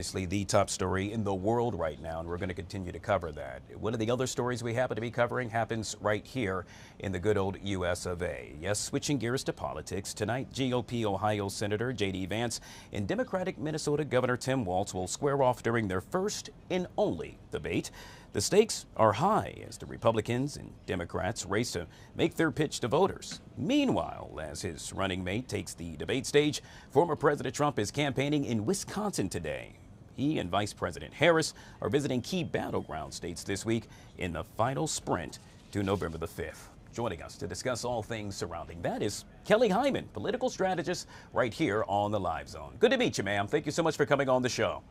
Obviously, the top story in the world right now, and we're going to continue to cover that. One of the other stories we happen to be covering happens right here in the good old U.S. of A. Yes, switching gears to politics, tonight GOP Ohio Senator J.D. Vance and Democratic Minnesota Governor Tim Walz will square off during their first and only debate. The stakes are high as the Republicans and Democrats race to make their pitch to voters. Meanwhile, as his running mate takes the debate stage, former President Trump is campaigning in Wisconsin today. He and Vice President Harris are visiting key battleground states this week in the final sprint to November the 5th. Joining us to discuss all things surrounding that is Kelly Hyman, political strategist right here on the Live Zone. Good to meet you, ma'am. Thank you so much for coming on the show.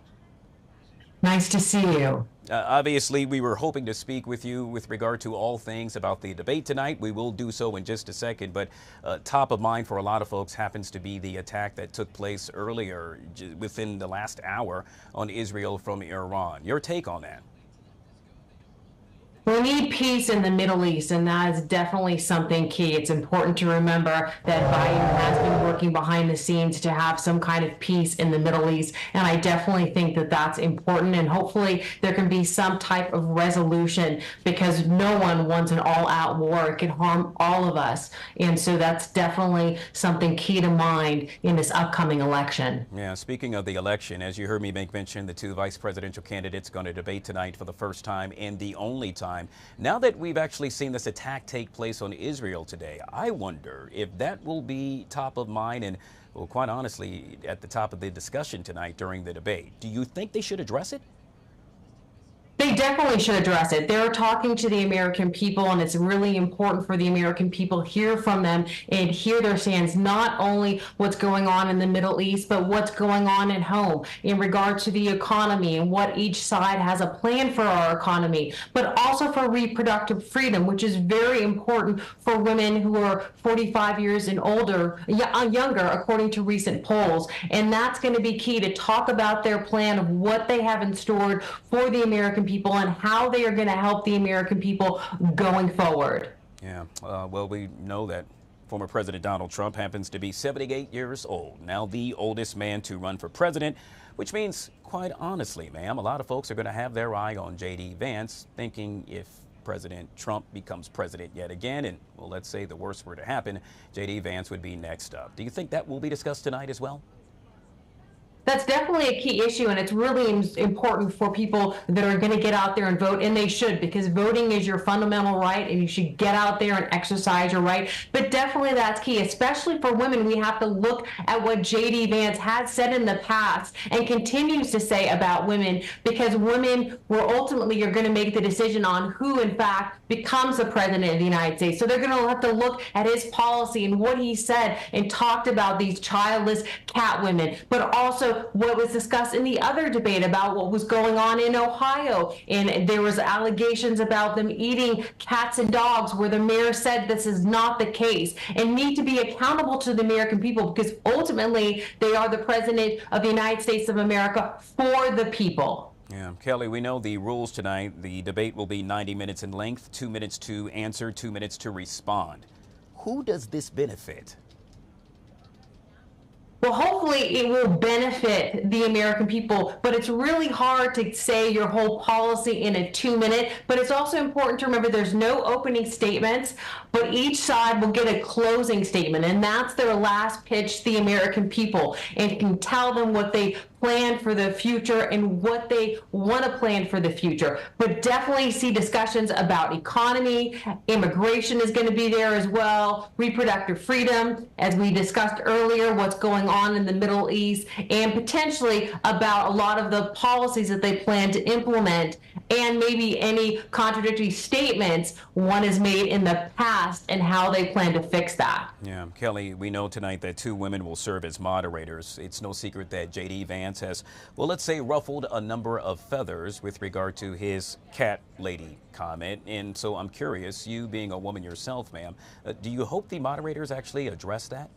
Nice to see you. Obviously, we were hoping to speak with you with regard to all things about the debate tonight. We will do so in just a second, but top of mind for a lot of folks happens to be the attack that took place earlier within the last hour on Israel from Iran. Your take on that? We need peace in the Middle East, and that is definitely something key. It's important to remember that Biden has been working behind the scenes to have some kind of peace in the Middle East, and I definitely think that that's important, and hopefully there can be some type of resolution because no one wants an all-out war. It could harm all of us, and so that's definitely something key to mind in this upcoming election. Yeah, speaking of the election, as you heard me make mention, the two vice presidential candidates going to debate tonight for the first time and the only time. Now that we've actually seen this attack take place on Israel today, I wonder if that will be top of mind and, well, quite honestly, at the top of the discussion tonight during the debate. Do you think they should address it? They definitely should address it. They're talking to the American people, and it's really important for the American people to hear from them and hear their stands, not only what's going on in the Middle East, but what's going on at home in regard to the economy and what each side has a plan for our economy, but also for reproductive freedom, which is very important for women who are 45 years and older, younger, according to recent polls. And that's going to be key to talk about their plan of what they have in store for the American people and how they are going to help the American people going forward. Yeah, well, we know that former President Donald Trump happens to be 78 years old, now the oldest man to run for president, which means, quite honestly, ma'am, a lot of folks are going to have their eye on J.D. Vance, thinking if President Trump becomes president yet again, and, well, let's say the worst were to happen, J.D. Vance would be next up. Do you think that will be discussed tonight as well? That's definitely a key issue, and it's really important for people that are going to get out there and vote, and they should, because voting is your fundamental right, and you should get out there and exercise your right. But definitely that's key, especially for women. We have to look at what J.D. Vance has said in the past and continues to say about women, because women will ultimately are going to make the decision on who, in fact, becomes the president of the United States. So they're going to have to look at his policy and what he said and talked about these childless cat women, but also what was discussed in the other debate about what was going on in Ohio. And there was allegations about them eating cats and dogs where the mayor said this is not the case and need to be accountable to the American people because ultimately they are the president of the United States of America for the people. Yeah, Kelly, we know the rules tonight. The debate will be 90 minutes in length, 2 minutes to answer, 2 minutes to respond. Who does this benefit? Well, hopefully it will benefit the American people, but it's really hard to say your whole policy in a 2-minute, but it's also important to remember there's no opening statements, but each side will get a closing statement, and that's their last pitch to the American people, and can tell them what they plan for the future and what they want to plan for the future. But definitely see discussions about economy, immigration is going to be there as well, reproductive freedom, as we discussed earlier, what's going on in the Middle East, and potentially about a lot of the policies that they plan to implement, and maybe any contradictory statements one has made in the past and how they plan to fix that. Yeah, Kelly, we know tonight that two women will serve as moderators. It's no secret that J.D. Vance has, well, let's say, ruffled a number of feathers with regard to his cat lady comment. And so I'm curious, you being a woman yourself, ma'am, do you hope the moderators actually address that?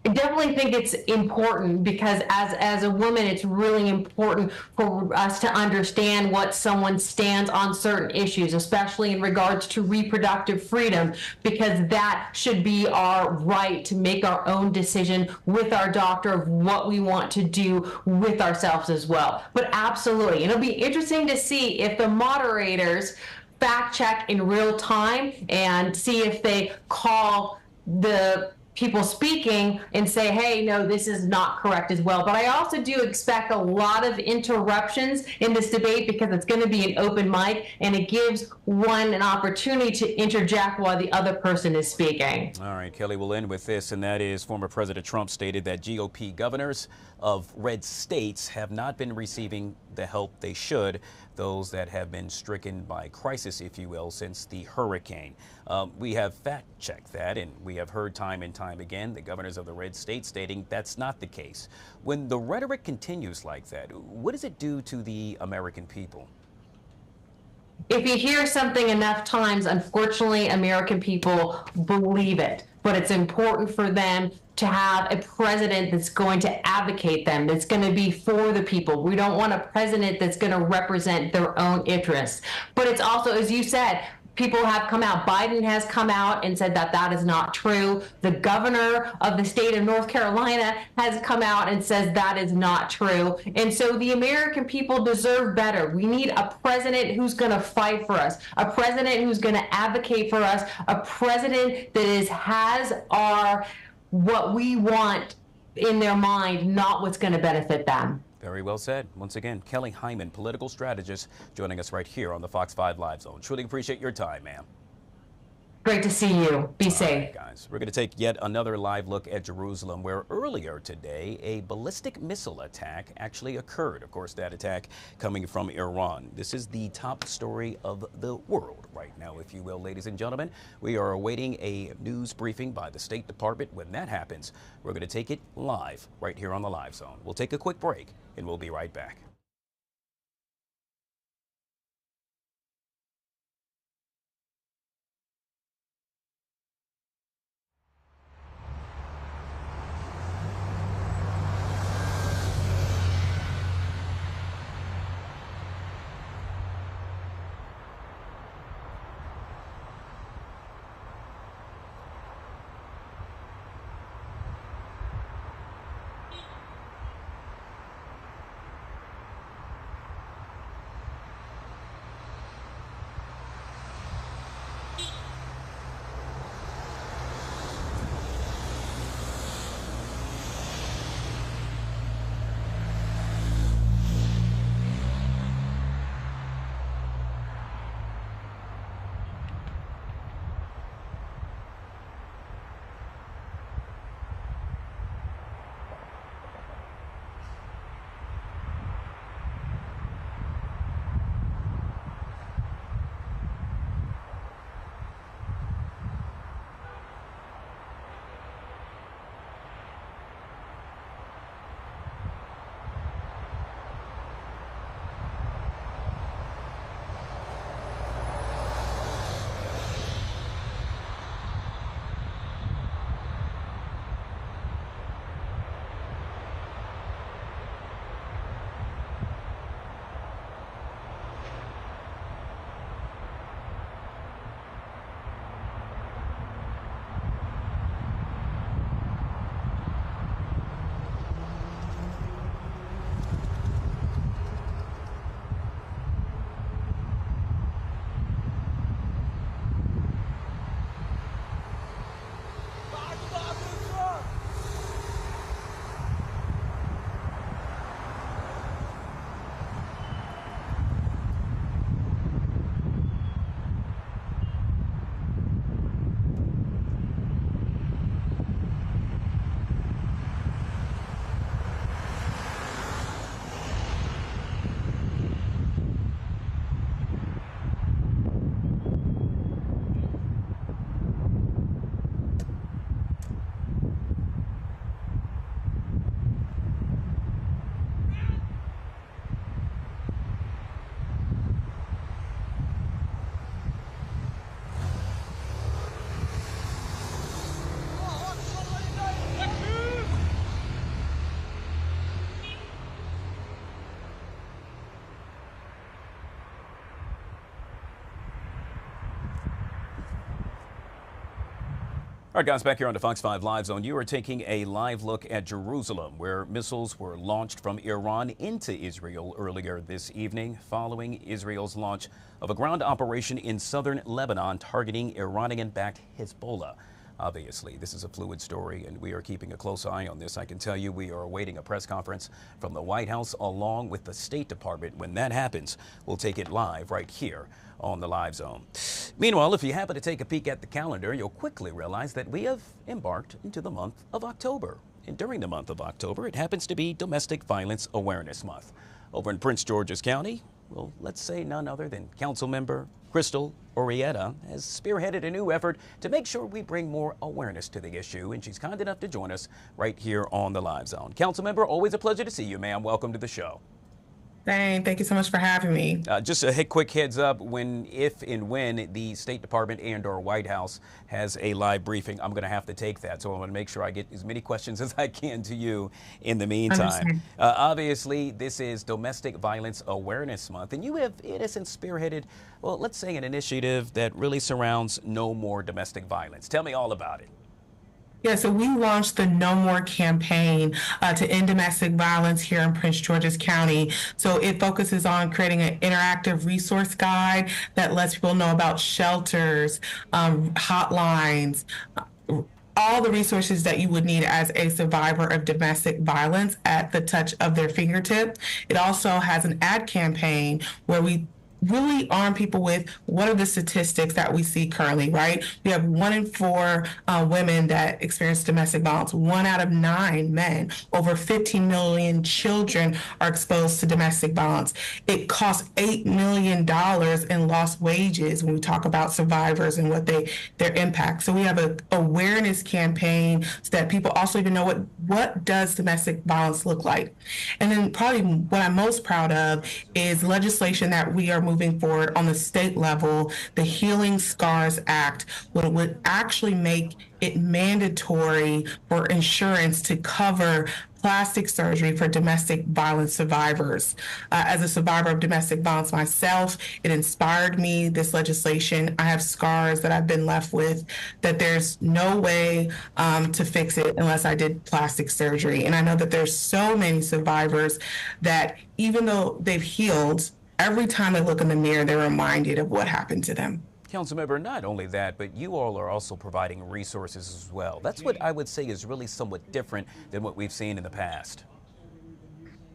I definitely think it's important because as a woman, it's really important for us to understand what someone stands on certain issues, especially in regards to reproductive freedom, because that should be our right to make our own decision with our doctor of what we want to do with ourselves as well. But absolutely, it'll be interesting to see if the moderators fact check in real time and see if they call the people speaking and say, hey, no, this is not correct as well. But I also do expect a lot of interruptions in this debate because it's going to be an open mic and it gives one an opportunity to interject while the other person is speaking. All right, Kelly, we'll end with this, and that is former President Trump stated that GOP governors of red states have not been receiving the help they should, those that have been stricken by crisis, if you will, since the hurricane. We have fact-checked that, and we have heard time and time again the governors of the red states stating that's not the case. When the rhetoric continues like that, what does it do to the American people? If you hear something enough times, unfortunately, American people believe it. But it's important for them to have a president that's going to advocate them, that's going to be for the people. We don't want a president that's going to represent their own interests. But it's also, as you said, people have come out. Biden has come out and said that that is not true. The governor of the state of North Carolina has come out and says that is not true. And so the American people deserve better. We need a president who's going to fight for us, a president who's going to advocate for us, a president that has our what we want in their mind, not what's going to benefit them. Very well said. Once again, Kelly Hyman, political strategist, joining us right here on the Fox 5 Live Zone. Truly appreciate your time, ma'am. Great to see you. Be safe. All right, guys. We're going to take yet another live look at Jerusalem, where earlier today a ballistic missile attack actually occurred. Of course, that attack coming from Iran. This is the top story of the world right now, if you will, ladies and gentlemen. We are awaiting a news briefing by the State Department. When that happens, we're going to take it live right here on the Live Zone. We'll take a quick break, and we'll be right back. All right, guys, back here on the Fox 5 Live Zone, you are taking a live look at Jerusalem, where missiles were launched from Iran into Israel earlier this evening, following Israel's launch of a ground operation in southern Lebanon targeting Iranian-backed Hezbollah. Obviously, this is a fluid story, and we are keeping a close eye on this. I can tell you we are awaiting a press conference from the White House along with the State Department. When that happens, we'll take it live right here on the Live Zone. Meanwhile, if you happen to take a peek at the calendar, you'll quickly realize that we have embarked into the month of October. And during the month of October, it happens to be Domestic Violence Awareness Month. Over in Prince George's County, well, let's say none other than Councilmember Crystal Orietta has spearheaded a new effort to make sure we bring more awareness to the issue, and she's kind enough to join us right here on the Live Zone. Councilmember, always a pleasure to see you, ma'am. Welcome to the show. Thank you so much for having me. Just a quick heads up, if and when the State Department and or White House has a live briefing, I'm going to have to take that. So I want to make sure I get as many questions as I can to you in the meantime. Obviously, this is Domestic Violence Awareness Month, and you have, in essence, spearheaded, well, let's say an initiative that really surrounds no more domestic violence. Tell me all about it. Yeah, so we launched the No More campaign to end domestic violence here in Prince George's County. So it focuses on creating an interactive resource guide that lets people know about shelters, hotlines, all the resources that you would need as a survivor of domestic violence at the touch of their fingertip. It also has an ad campaign where we really arm people with what are the statistics that we see currently, right? We have 1 in 4 women that experience domestic violence, 1 out of 9 men. Over 15 million children are exposed to domestic violence. It costs $8 million in lost wages when we talk about survivors and what their impact. So we have an awareness campaign so that people also even know what does domestic violence look like. And then probably what I'm most proud of is legislation that we are moving forward on the state level. The Healing Scars Act would actually make it mandatory for insurance to cover plastic surgery for domestic violence survivors. As a survivor of domestic violence myself, it inspired me, this legislation. I have scars that I've been left with that there's no way to fix it unless I did plastic surgery. And I know that there's so many survivors that even though they've healed, every time they look in the mirror, they're reminded of what happened to them. Councilmember, not only that, but you all are also providing resources as well. That's what I would say is really somewhat different than what we've seen in the past.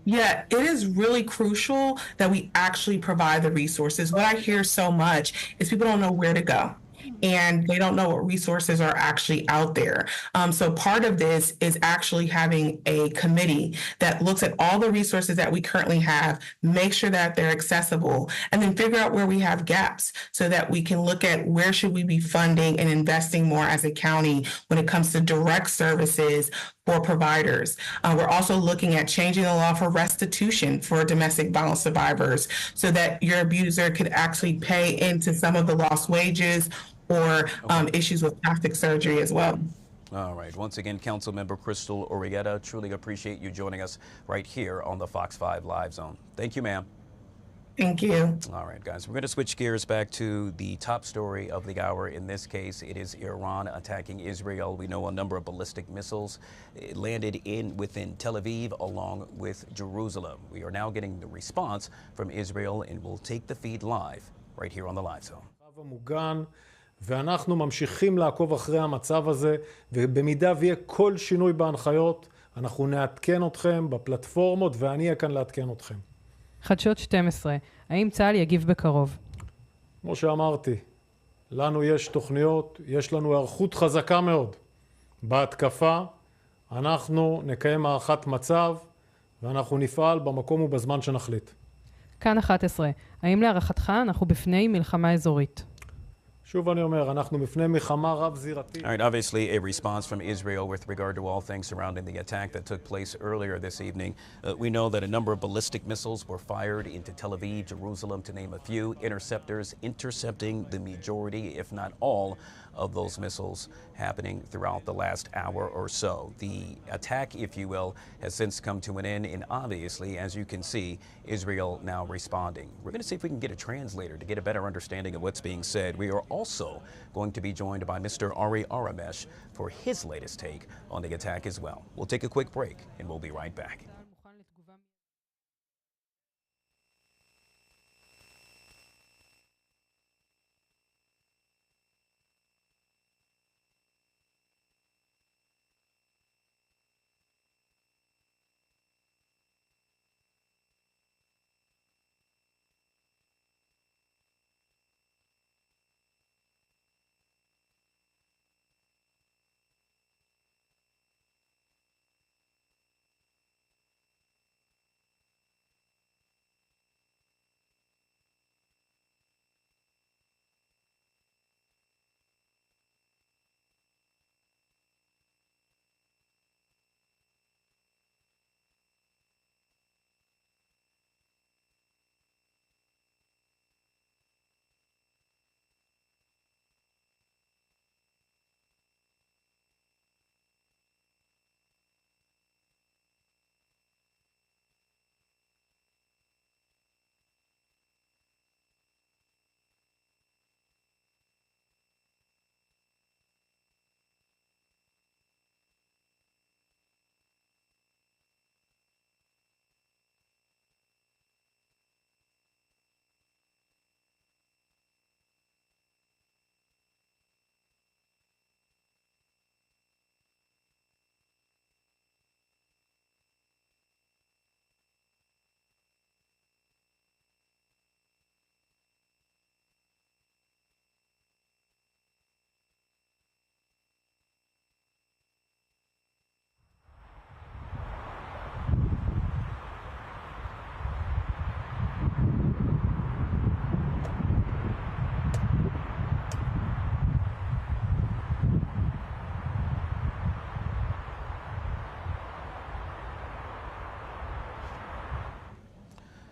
Yeah, it is really crucial that we actually provide the resources. What I hear so much is people don't know where to go, and they don't know what resources are actually out there. So part of this is actually having a committee that looks at all the resources that we currently have, make sure that they're accessible, and then figure out where we have gaps so that we can look at where should we be funding and investing more as a county when it comes to direct services for providers. We're also looking at changing the law for restitution for domestic violence survivors so that your abuser could actually pay into some of the lost wages or issues with plastic surgery as well. All right. Once again, Councilmember Crystal Orietta, truly appreciate you joining us right here on the Fox 5 Live Zone. Thank you, ma'am. Thank you. All right, guys, we're going to switch gears back to the top story of the hour. In this case, it is Iran attacking Israel. We know a number of ballistic missiles landed within Tel Aviv along with Jerusalem. We are now getting the response from Israel, and we'll take the feed live right here on the Live Zone. ואנחנו ממשיכים לעקוב אחרי המצב הזה, ובמידה ויהיה כל שינוי בהנחיות, אנחנו נעדכן אתכם בפלטפורמות, ואני אהיה כאן לעדכן אתכם. חדשות 12, האם צה"ל יגיב בקרוב? כמו שאמרתי, לנו יש תוכניות, יש לנו היערכות חזקה מאוד. בהתקפה, אנחנו נקיים הערכת מצב, ואנחנו נפעל במקום ובזמן שנחליט. כאן 11, האם להערכתך אנחנו בפני מלחמה אזורית? שוב אני אומר, אנחנו בפני מלחמה רב-זירתית. All right, obviously a response from Israel with regard to all things surrounding the attack that took place earlier this evening. We know that a number of ballistic missiles were fired into Tel Aviv, Jerusalem, to name a few, interceptors intercepting the majority, if not all, of those missiles happening throughout the last hour or so. The attack, if you will, has since come to an end, and obviously, as you can see, Israel now responding. We're going to see if we can get a translator to get a better understanding of what's being said. We are also going to be joined by Mr. Ari Aramesh for his latest take on the attack as well. We'll take a quick break, and we'll be right back.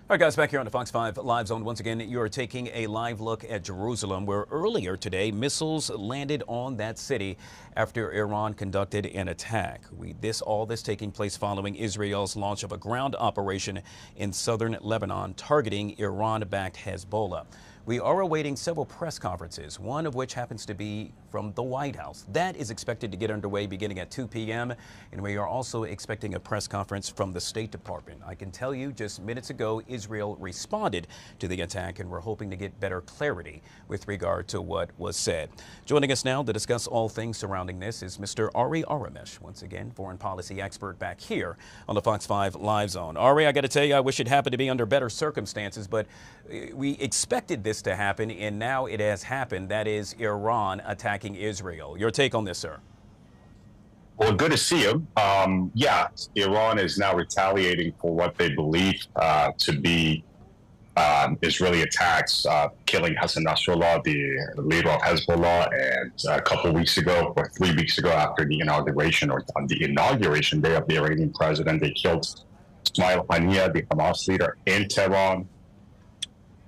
All right, guys, back here on the Fox 5 Live Zone. Once again, you're taking a live look at Jerusalem, where earlier today missiles landed on that city after Iran conducted an attack. All this taking place following Israel's launch of a ground operation in southern Lebanon targeting Iran-backed Hezbollah. We are awaiting several press conferences, one of which happens to be from the White House. That is expected to get underway beginning at 2 p.m. And we are also expecting a press conference from the State Department. I can tell you just minutes ago, Israel responded to the attack, and we're hoping to get better clarity with regard to what was said. Joining us now to discuss all things surrounding this is Mr. Ari Aramesh, once again, foreign policy expert back here on the Fox 5 Live Zone. Ari, I got to tell you, I wish it happened to be under better circumstances, but we expected this to happen, and now it has happened. That is Iran attacking Israel. Your take on this, sir? Well, good to see you. Yeah, Iran is now retaliating for what they believe to be Israeli attacks, killing Hassan Nasrallah, the leader of Hezbollah, and a couple weeks ago, or 3 weeks ago, after the inauguration, or on the inauguration day of the Iranian president, they killed Ismail Haniyeh, the Hamas leader, in Tehran.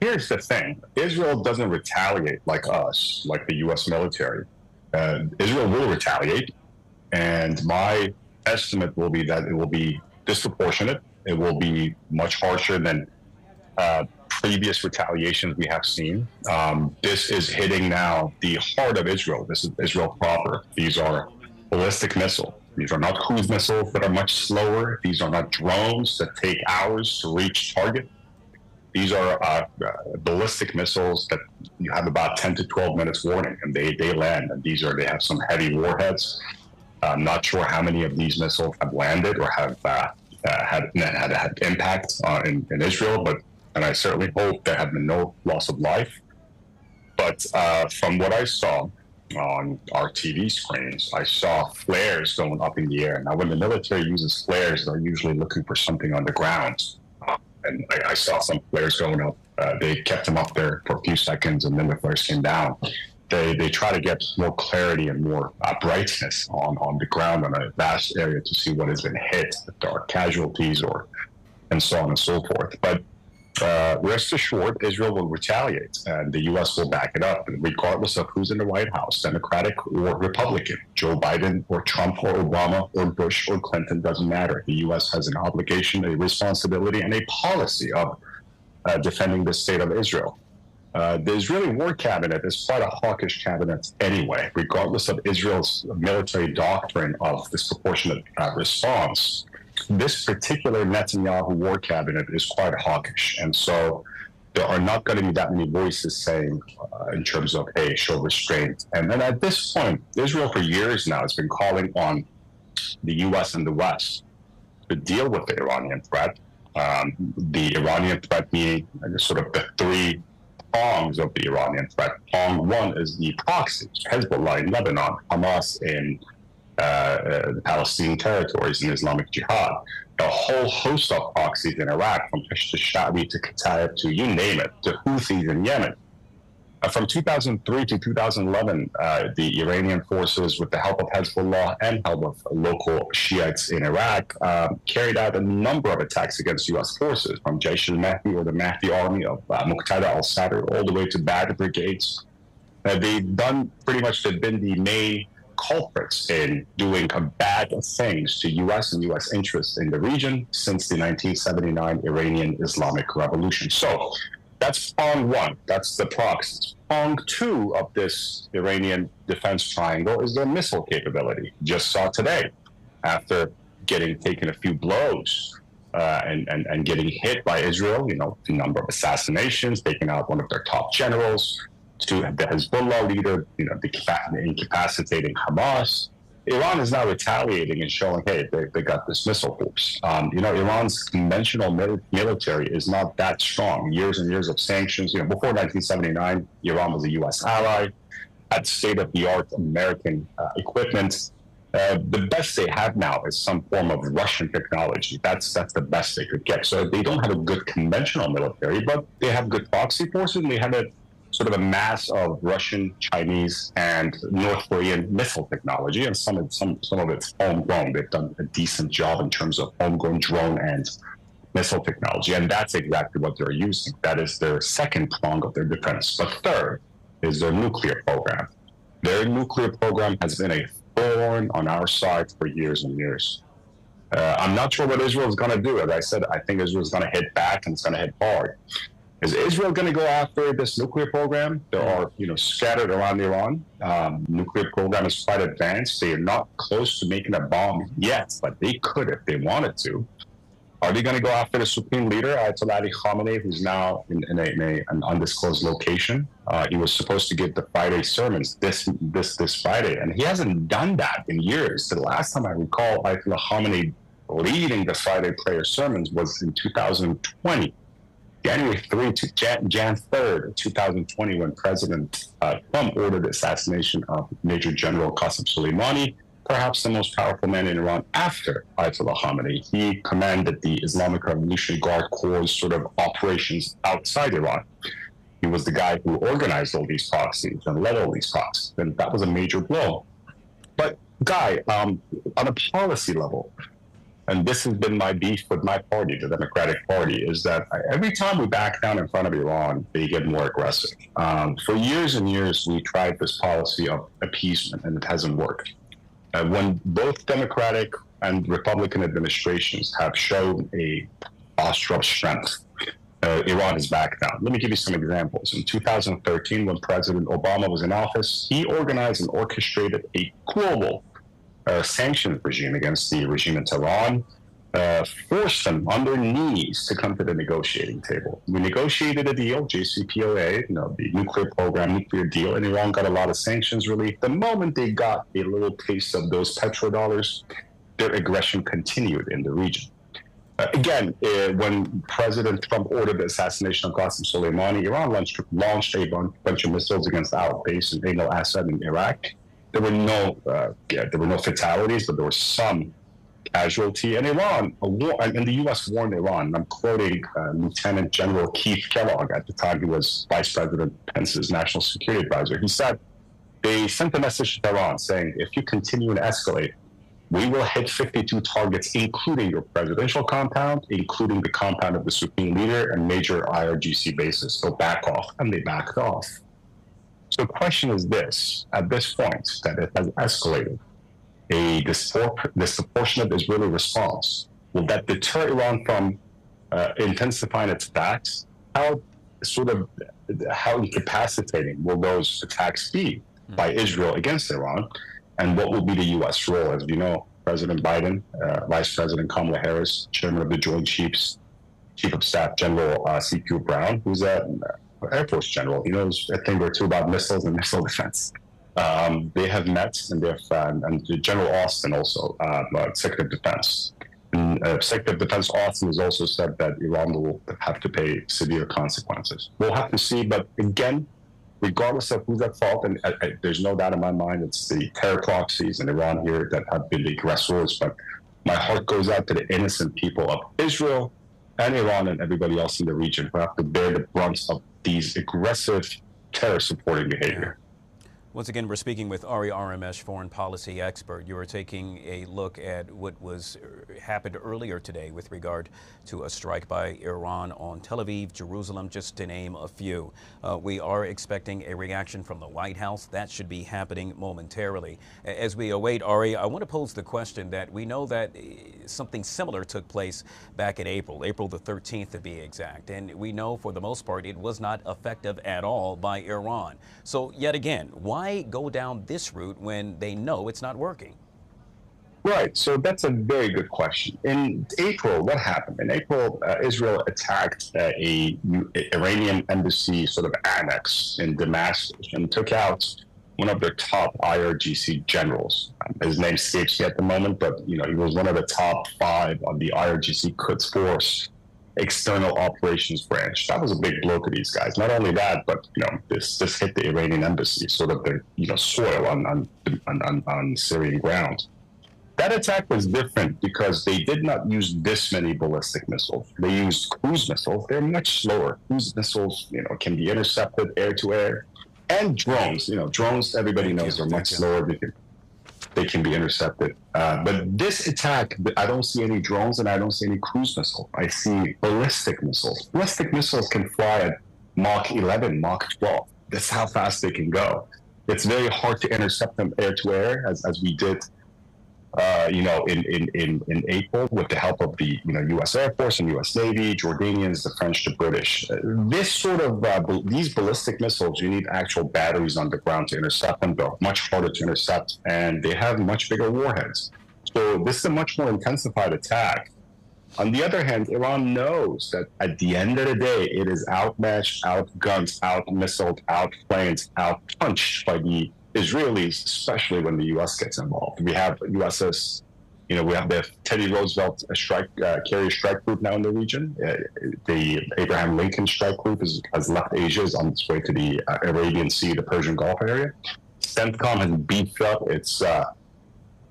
Here's the thing. Israel doesn't retaliate like us, like the U.S. military. Israel will retaliate, and my estimate will be that it will be disproportionate. It will be much harsher than previous retaliations we have seen. This is hitting now the heart of Israel. This is Israel proper. These are ballistic missiles. These are not cruise missiles that are much slower. These are not drones that take hours to reach target. These are ballistic missiles that you have about 10 to 12 minutes warning, and they land. And they have some heavy warheads. I'm not sure how many of these missiles have landed or have had impact in Israel, and I certainly hope there have been no loss of life. But from what I saw on our TV screens, I saw flares going up in the air. Now, when the military uses flares, they're usually looking for something on the ground. And I saw some flares going up. They kept them up there for a few seconds, and then the flares came down. They try to get more clarity and more brightness on the ground on a vast area to see what has been hit, if there are casualties, and so on and so forth. But rest assured, Israel will retaliate, and the U.S. will back it up, regardless of who's in the White House, Democratic or Republican, Joe Biden or Trump or Obama or Bush or Clinton, doesn't matter. The U.S. has an obligation, a responsibility, and a policy of defending the state of Israel. The Israeli war cabinet is quite a hawkish cabinet anyway, regardless of Israel's military doctrine of disproportionate response. This particular Netanyahu war cabinet is quite hawkish. And so there are not going to be that many voices saying in terms of, hey, show restraint. And then at this point, Israel for years now has been calling on the U.S. and the West to deal with the Iranian threat. The Iranian threat being sort of the three prongs of the Iranian threat. Prong one is the proxies, Hezbollah in Lebanon, Hamas in the Palestinian territories and Islamic Jihad, a whole host of proxies in Iraq, from Sha'bi to Qatar to you name it, to Houthis in Yemen. From 2003 to 2011, the Iranian forces, with the help of Hezbollah and help of local Shiites in Iraq, carried out a number of attacks against U.S. forces, from Jaish al-Mahdi or the Mahdi army of Muqtada al-Sadr all the way to Badr brigades. They've been the main culprits in doing bad things to U.S. and U.S. interests in the region since the 1979 Iranian Islamic Revolution. So that's prong one. That's the proxies. Prong two of this Iranian defense triangle is their missile capability. Just saw today, after taking a few blows and getting hit by Israel, a number of assassinations, taking out one of their top generals, to the Hezbollah leader, incapacitating Hamas. Iran is now retaliating and showing, hey, they got this missile force. Iran's conventional military is not that strong. Years and years of sanctions. Before 1979, Iran was a U.S. ally, had state-of-the-art American equipment. The best they have now is some form of Russian technology. That's the best they could get. So they don't have a good conventional military, but they have good proxy forces, and they have a sort of a mass of Russian, Chinese, and North Korean missile technology, and some of it's homegrown. They've done a decent job in terms of homegrown drone and missile technology, and that's exactly what they're using. That is their second prong of their defense. But third is their nuclear program. Their nuclear program has been a thorn on our side for years and years. I'm not sure what Israel is going to do. As I said, I think Israel is going to hit back, and it's going to hit hard. Is Israel going to go after this nuclear program? There are, scattered around Iran. Nuclear program is quite advanced. They are not close to making a bomb yet, but they could if they wanted to. Are they going to go after the supreme leader, Ayatollah Ali Khamenei, who's now in an undisclosed location? He was supposed to give the Friday sermons this Friday, and he hasn't done that in years. The last time I recall Ayatollah Khamenei leading the Friday prayer sermons was in 2020. January 3 to Jan 3rd, 2020, when President Trump ordered the assassination of Major General Qasem Soleimani, perhaps the most powerful man in Iran after Ayatollah Khamenei. He commanded the Islamic Revolutionary Guard Corps' sort of operations outside Iran. He was the guy who organized all these proxies and led all these proxies, and that was a major blow. But Guy, on a policy level, and this has been my beef with my party, the Democratic Party, is that every time we back down in front of Iran, they get more aggressive. For years and years, we tried this policy of appeasement, and it hasn't worked. When both Democratic and Republican administrations have shown a posture of strength, Iran has backed down. Let me give you some examples. In 2013, when President Obama was in office, he organized and orchestrated a global sanctions regime against the regime in Tehran, forced them on their knees to come to the negotiating table. We negotiated a deal, JCPOA, the nuclear program, nuclear deal, and Iran got a lot of sanctions relief. The moment they got a little taste of those petrodollars, their aggression continued in the region. Again, when President Trump ordered the assassination of Qasem Soleimani, Iran launched a bunch of missiles against our base in Ain al-Assad in Iraq. There were no fatalities, but there was some casualty. And Iran, and the U.S. warned Iran, and I'm quoting Lieutenant General Keith Kellogg, at the time he was Vice President Pence's National Security Advisor. He said, they sent a message to Iran saying, if you continue and escalate, we will hit 52 targets, including your presidential compound, including the compound of the Supreme Leader and major IRGC bases. So back off. And they backed off. So the question is this, at this point, that it has escalated, a disproportionate Israeli response, will that deter Iran from intensifying its attacks? How incapacitating will those attacks be by Israel against Iran? And what will be the U.S. role? As you know, President Biden, Vice President Kamala Harris, Chairman of the Joint Chiefs, Chief of Staff General C.Q. Brown, who's an Air Force general. He knows a thing or two about missiles and missile defense. They have met, and General Austin also, Secretary of Defense. And Secretary of Defense Austin has also said that Iran will have to pay severe consequences. We'll have to see, but again, regardless of who's at fault, and there's no doubt in my mind it's the terror proxies in Iran here that have been the aggressors, but my heart goes out to the innocent people of Israel and Iran and everybody else in the region who have to bear the brunt of these aggressive terror-supporting behavior. Once again, we're speaking with Ari Aramesh, foreign policy expert. You are taking a look at what happened earlier today with regard to a strike by Iran on Tel Aviv, Jerusalem, just to name a few. We are expecting a reaction from the White House. That should be happening momentarily. As we await, Ari, I want to pose the question that we know that something similar took place back in April the 13th to be exact. And we know for the most part it was not effective at all by Iran. So yet again, why go down this route when they know it's not working? Right. So that's a very good question. In April, what happened? In April, Israel attacked a Iranian embassy sort of annex in Damascus and took out one of their top IRGC generals. His name escapes me at the moment, but he was one of the top 5 on the IRGC Quds Force external operations branch. That was a big blow to these guys. Not only that, but this hit the Iranian embassy, sort of the soil on Syrian ground. That attack was different because they did not use this many ballistic missiles. They used cruise missiles. They're much slower. Cruise missiles, can be intercepted air to air, and drones. Drones, everybody knows, are much slower. They can be intercepted. But this attack, I don't see any drones and I don't see any cruise missiles. I see ballistic missiles. Ballistic missiles can fly at Mach 11, Mach 12. That's how fast they can go. It's very hard to intercept them air to air, as we did, in April with the help of the U.S. Air Force and U.S. Navy, Jordanians, the French, the British. This sort of these ballistic missiles, you need actual batteries on the ground to intercept them. They're much harder to intercept, and they have much bigger warheads. So this is a much more intensified attack. On the other hand, Iran knows that at the end of the day, it is outmatched, outgunned, outmissiled, outflanked, outpunched by the Israelis, especially when the U.S. gets involved. We have USS, we have the Teddy Roosevelt carrier strike group now in the region. The Abraham Lincoln strike group has left Asia, is on its way to the Arabian Sea, the Persian Gulf area. CENTCOM has beefed up its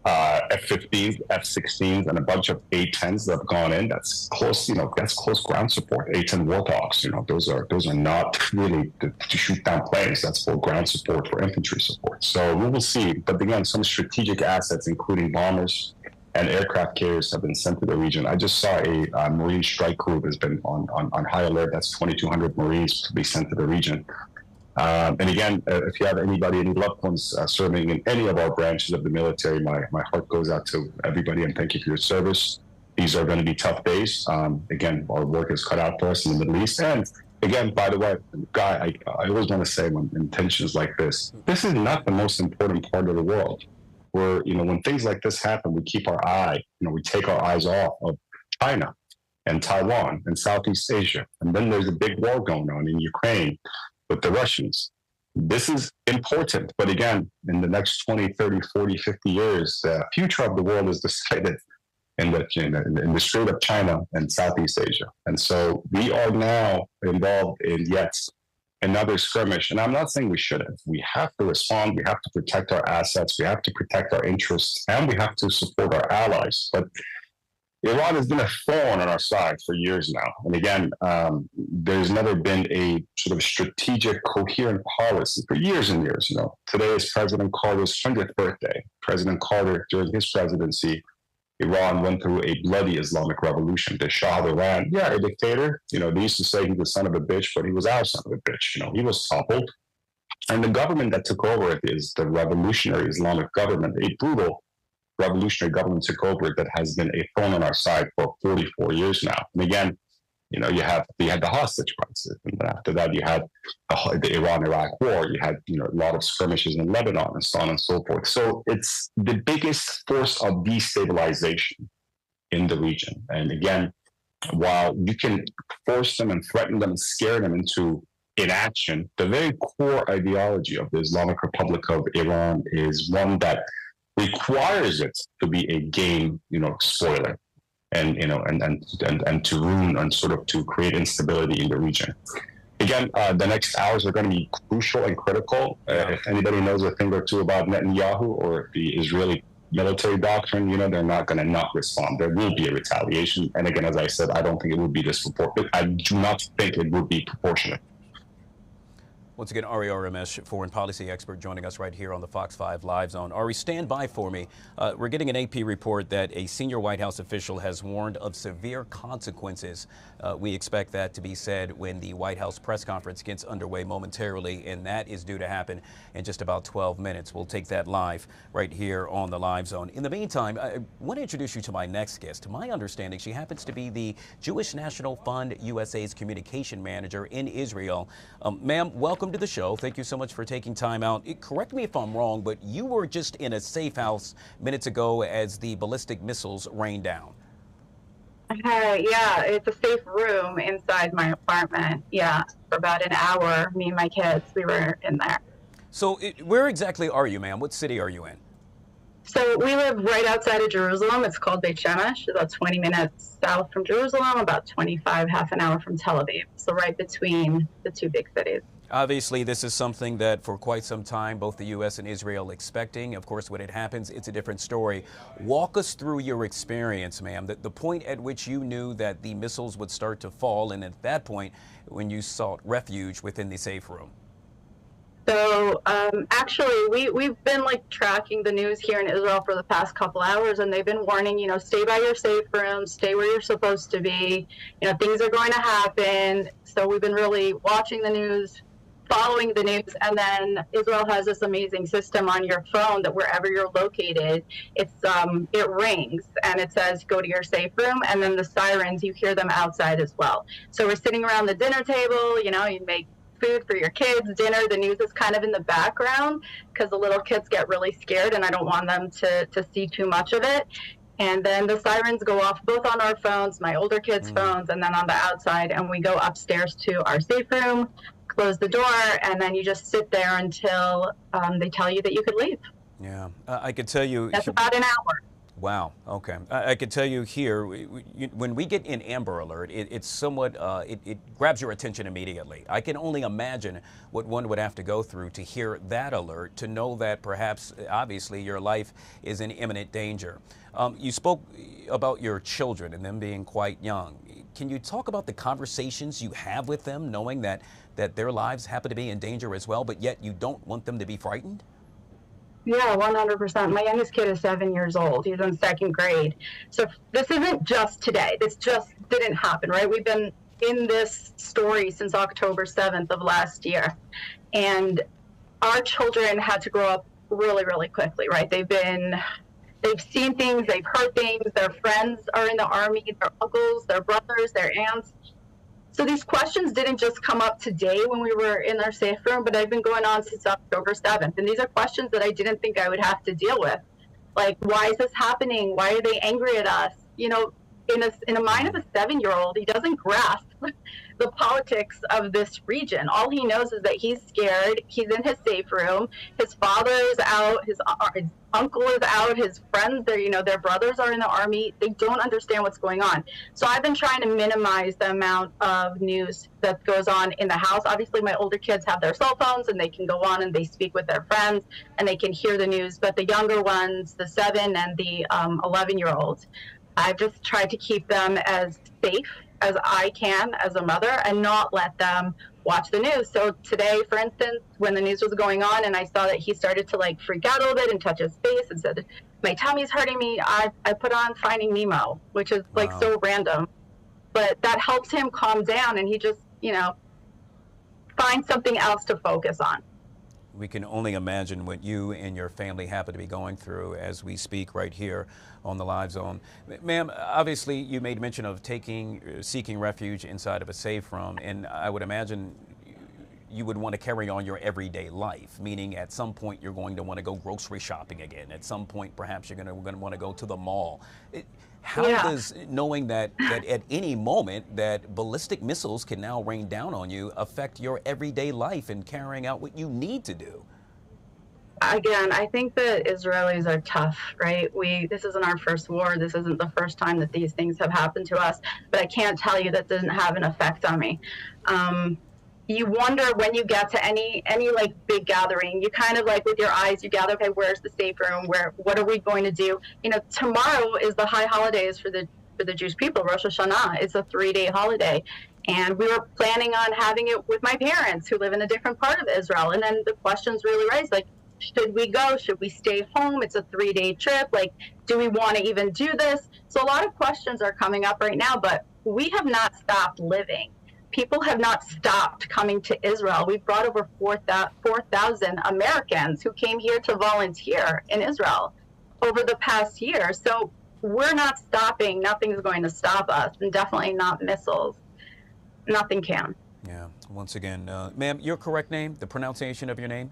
F-15s, F-16s, and a bunch of A-10s that have gone in. That's close, that's close ground support. A-10 Warthogs, those are not really to shoot down planes. That's for ground support, for infantry support. So we will see. But again, some strategic assets, including bombers and aircraft carriers, have been sent to the region. I just saw a Marine strike group has been on high alert. That's 2,200 Marines to be sent to the region. And again, if you have any loved ones serving in any of our branches of the military, my heart goes out to everybody and thank you for your service. These are going to be tough days. Again, our work is cut out for us in the Middle East. And again, by the way, Guy, I always want to say when in tensions like this is not the most important part of the world. Where, when things like this happen, we keep our eye, we take our eyes off of China and Taiwan and Southeast Asia. And then there's a big war going on in Ukraine with the Russians. This is important, but again, in the next 20, 30, 40, 50 years, the future of the world is decided in the Strait of China and Southeast Asia. And so we are now involved in yet another skirmish. And I'm not saying we shouldn't. We have to respond. We have to protect our assets. We have to protect our interests, and we have to support our allies. But Iran has been a thorn on our side for years now. And again, there's never been a sort of strategic, coherent policy for years and years. Today is President Carter's 100th birthday. President Carter, during his presidency, Iran went through a bloody Islamic revolution. The Shah of Iran, a dictator. They used to say he's the son of a bitch, but he was our son of a bitch. He was toppled. And the government that took over it is the revolutionary Islamic government, a brutal revolutionary government took over it that has been a thorn on our side for 44 years now. And again, you had the hostage crisis, and then after that you had the Iran-Iraq war. You had a lot of skirmishes in Lebanon and so on and so forth. So it's the biggest force of destabilization in the region. And again, while you can force them and threaten them and scare them into inaction, the very core ideology of the Islamic Republic of Iran is one that requires it to be a game, spoiler, and to ruin and sort of to create instability in the region. Again, the next hours are going to be crucial and critical. If anybody knows a thing or two about Netanyahu or the Israeli military doctrine, they're not going to not respond. There will be a retaliation. And again, as I said, I don't think it would be disproportionate. I do not think it would be proportionate. Once again, Ari Aramesh, foreign policy expert, joining us right here on the Fox 5 Live Zone. Ari, stand by for me. We're getting an AP report that a senior White House official has warned of severe consequences. We expect that to be said when the White House press conference gets underway momentarily, and that is due to happen in just about 12 minutes. We'll take that live right here on the Live Zone. In the meantime, I want to introduce you to my next guest. To my understanding, she happens to be the Jewish National Fund USA's communication manager in Israel. Ma'am, welcome to the show. Thank you so much for taking time out. Correct me if I'm wrong, but you were just in a safe house minutes ago as the ballistic missiles rained down. Yeah, it's a safe room inside my apartment. Yeah, for about an hour, me and my kids, we were in there. So where exactly are you, ma'am? What city are you in? So we live right outside of Jerusalem. It's called Beit Shemesh, about 20 minutes south from Jerusalem, about 25, half an hour from Tel Aviv. So right between the two big cities. Obviously, this is something that for quite some time, both the U.S. and Israel expecting. Of course, when it happens, it's a different story. Walk us through your experience, ma'am, the point at which you knew that the missiles would start to fall, and at that point, when you sought refuge within the safe room. So actually, we've been tracking the news here in Israel for the past couple hours, and they've been warning, stay by your safe room, stay where you're supposed to be. Things are going to happen. So we've been really watching the news, following the news, and then Israel has this amazing system on your phone that wherever you're located, it rings and it says go to your safe room, and then the sirens, you hear them outside as well. So we're sitting around the dinner table, you make food for your kids, dinner, the news is kind of in the background because the little kids get really scared and I don't want them to see too much of it. And then the sirens go off both on our phones, my older kids' phones, and then on the outside, and we go upstairs to our safe room, close the door, and then you just sit there until they tell you that you could leave. Yeah, I could tell you. That's about an hour. Wow. Okay. I could tell you here, when we get an Amber Alert, it's somewhat, it grabs your attention immediately. I can only imagine what one would have to go through to hear that alert, to know that perhaps, obviously, your life is in imminent danger. You spoke about your children and them being quite young. Can you talk about the conversations you have with them, knowing that their lives happen to be in danger as well, but yet you don't want them to be frightened? Yeah, 100%. My youngest kid is 7 years old. He's in second grade. So this isn't just today. This just didn't happen, right? We've been in this story since October 7th of last year. And our children had to grow up really, really quickly, right? They've seen things, they've heard things. Their friends are in the army, their uncles, their brothers, their aunts. So these questions didn't just come up today when we were in our safe room, but they've been going on since October 7th. And these are questions that I didn't think I would have to deal with. Like, why is this happening? Why are they angry at us? In a mind of a 7-year-old, he doesn't grasp the politics of this region. All he knows is that he's scared. He's in his safe room. His father is out. His uncle is out. His friends, their brothers are in the army. They don't understand what's going on. So I've been trying to minimize the amount of news that goes on in the house. Obviously, my older kids have their cell phones and they can go on and they speak with their friends and they can hear the news. But the younger ones, the 7 and the 11-year-olds, I've just tried to keep them as safe as I can as a mother and not let them watch the news. So today, for instance, when the news was going on and I saw that he started to like freak out a little bit and touch his face and said, my tummy's hurting me, I put on Finding Nemo, which is like so random. But that helps him calm down and he just, you know, finds something else to focus on. We can only imagine what you and your family happen to be going through as we speak right here on the Live Zone. Ma'am, obviously you made mention of seeking refuge inside of a safe room, and I would imagine you would want to carry on your everyday life, meaning at some point you're going to want to go grocery shopping again. At some point, perhaps you're going to want to go to the mall. How does knowing that at any moment that ballistic missiles can now rain down on you affect your everyday life and carrying out what you need to do? Again, I think the Israelis are tough, right? This isn't our first war. This isn't the first time that these things have happened to us, but I can't tell you that doesn't have an effect on me. You wonder when you get to any like big gathering, you kind of like with your eyes, you gather, okay, where's the safe room? What are we going to do? You know, tomorrow is the high holidays for the Jewish people. Rosh Hashanah is a 3-day holiday. And we were planning on having it with my parents who live in a different part of Israel. And then the questions really raised, like, should we go? Should we stay home? It's a 3-day trip. Like, do we want to even do this? So a lot of questions are coming up right now, but we have not stopped living. People have not stopped coming to Israel. We've brought over 4,000 Americans who came here to volunteer in Israel over the past year. So we're not stopping. Nothing's going to stop us, and definitely not missiles. Nothing can. Yeah. Once again, ma'am, your correct name, the pronunciation of your name?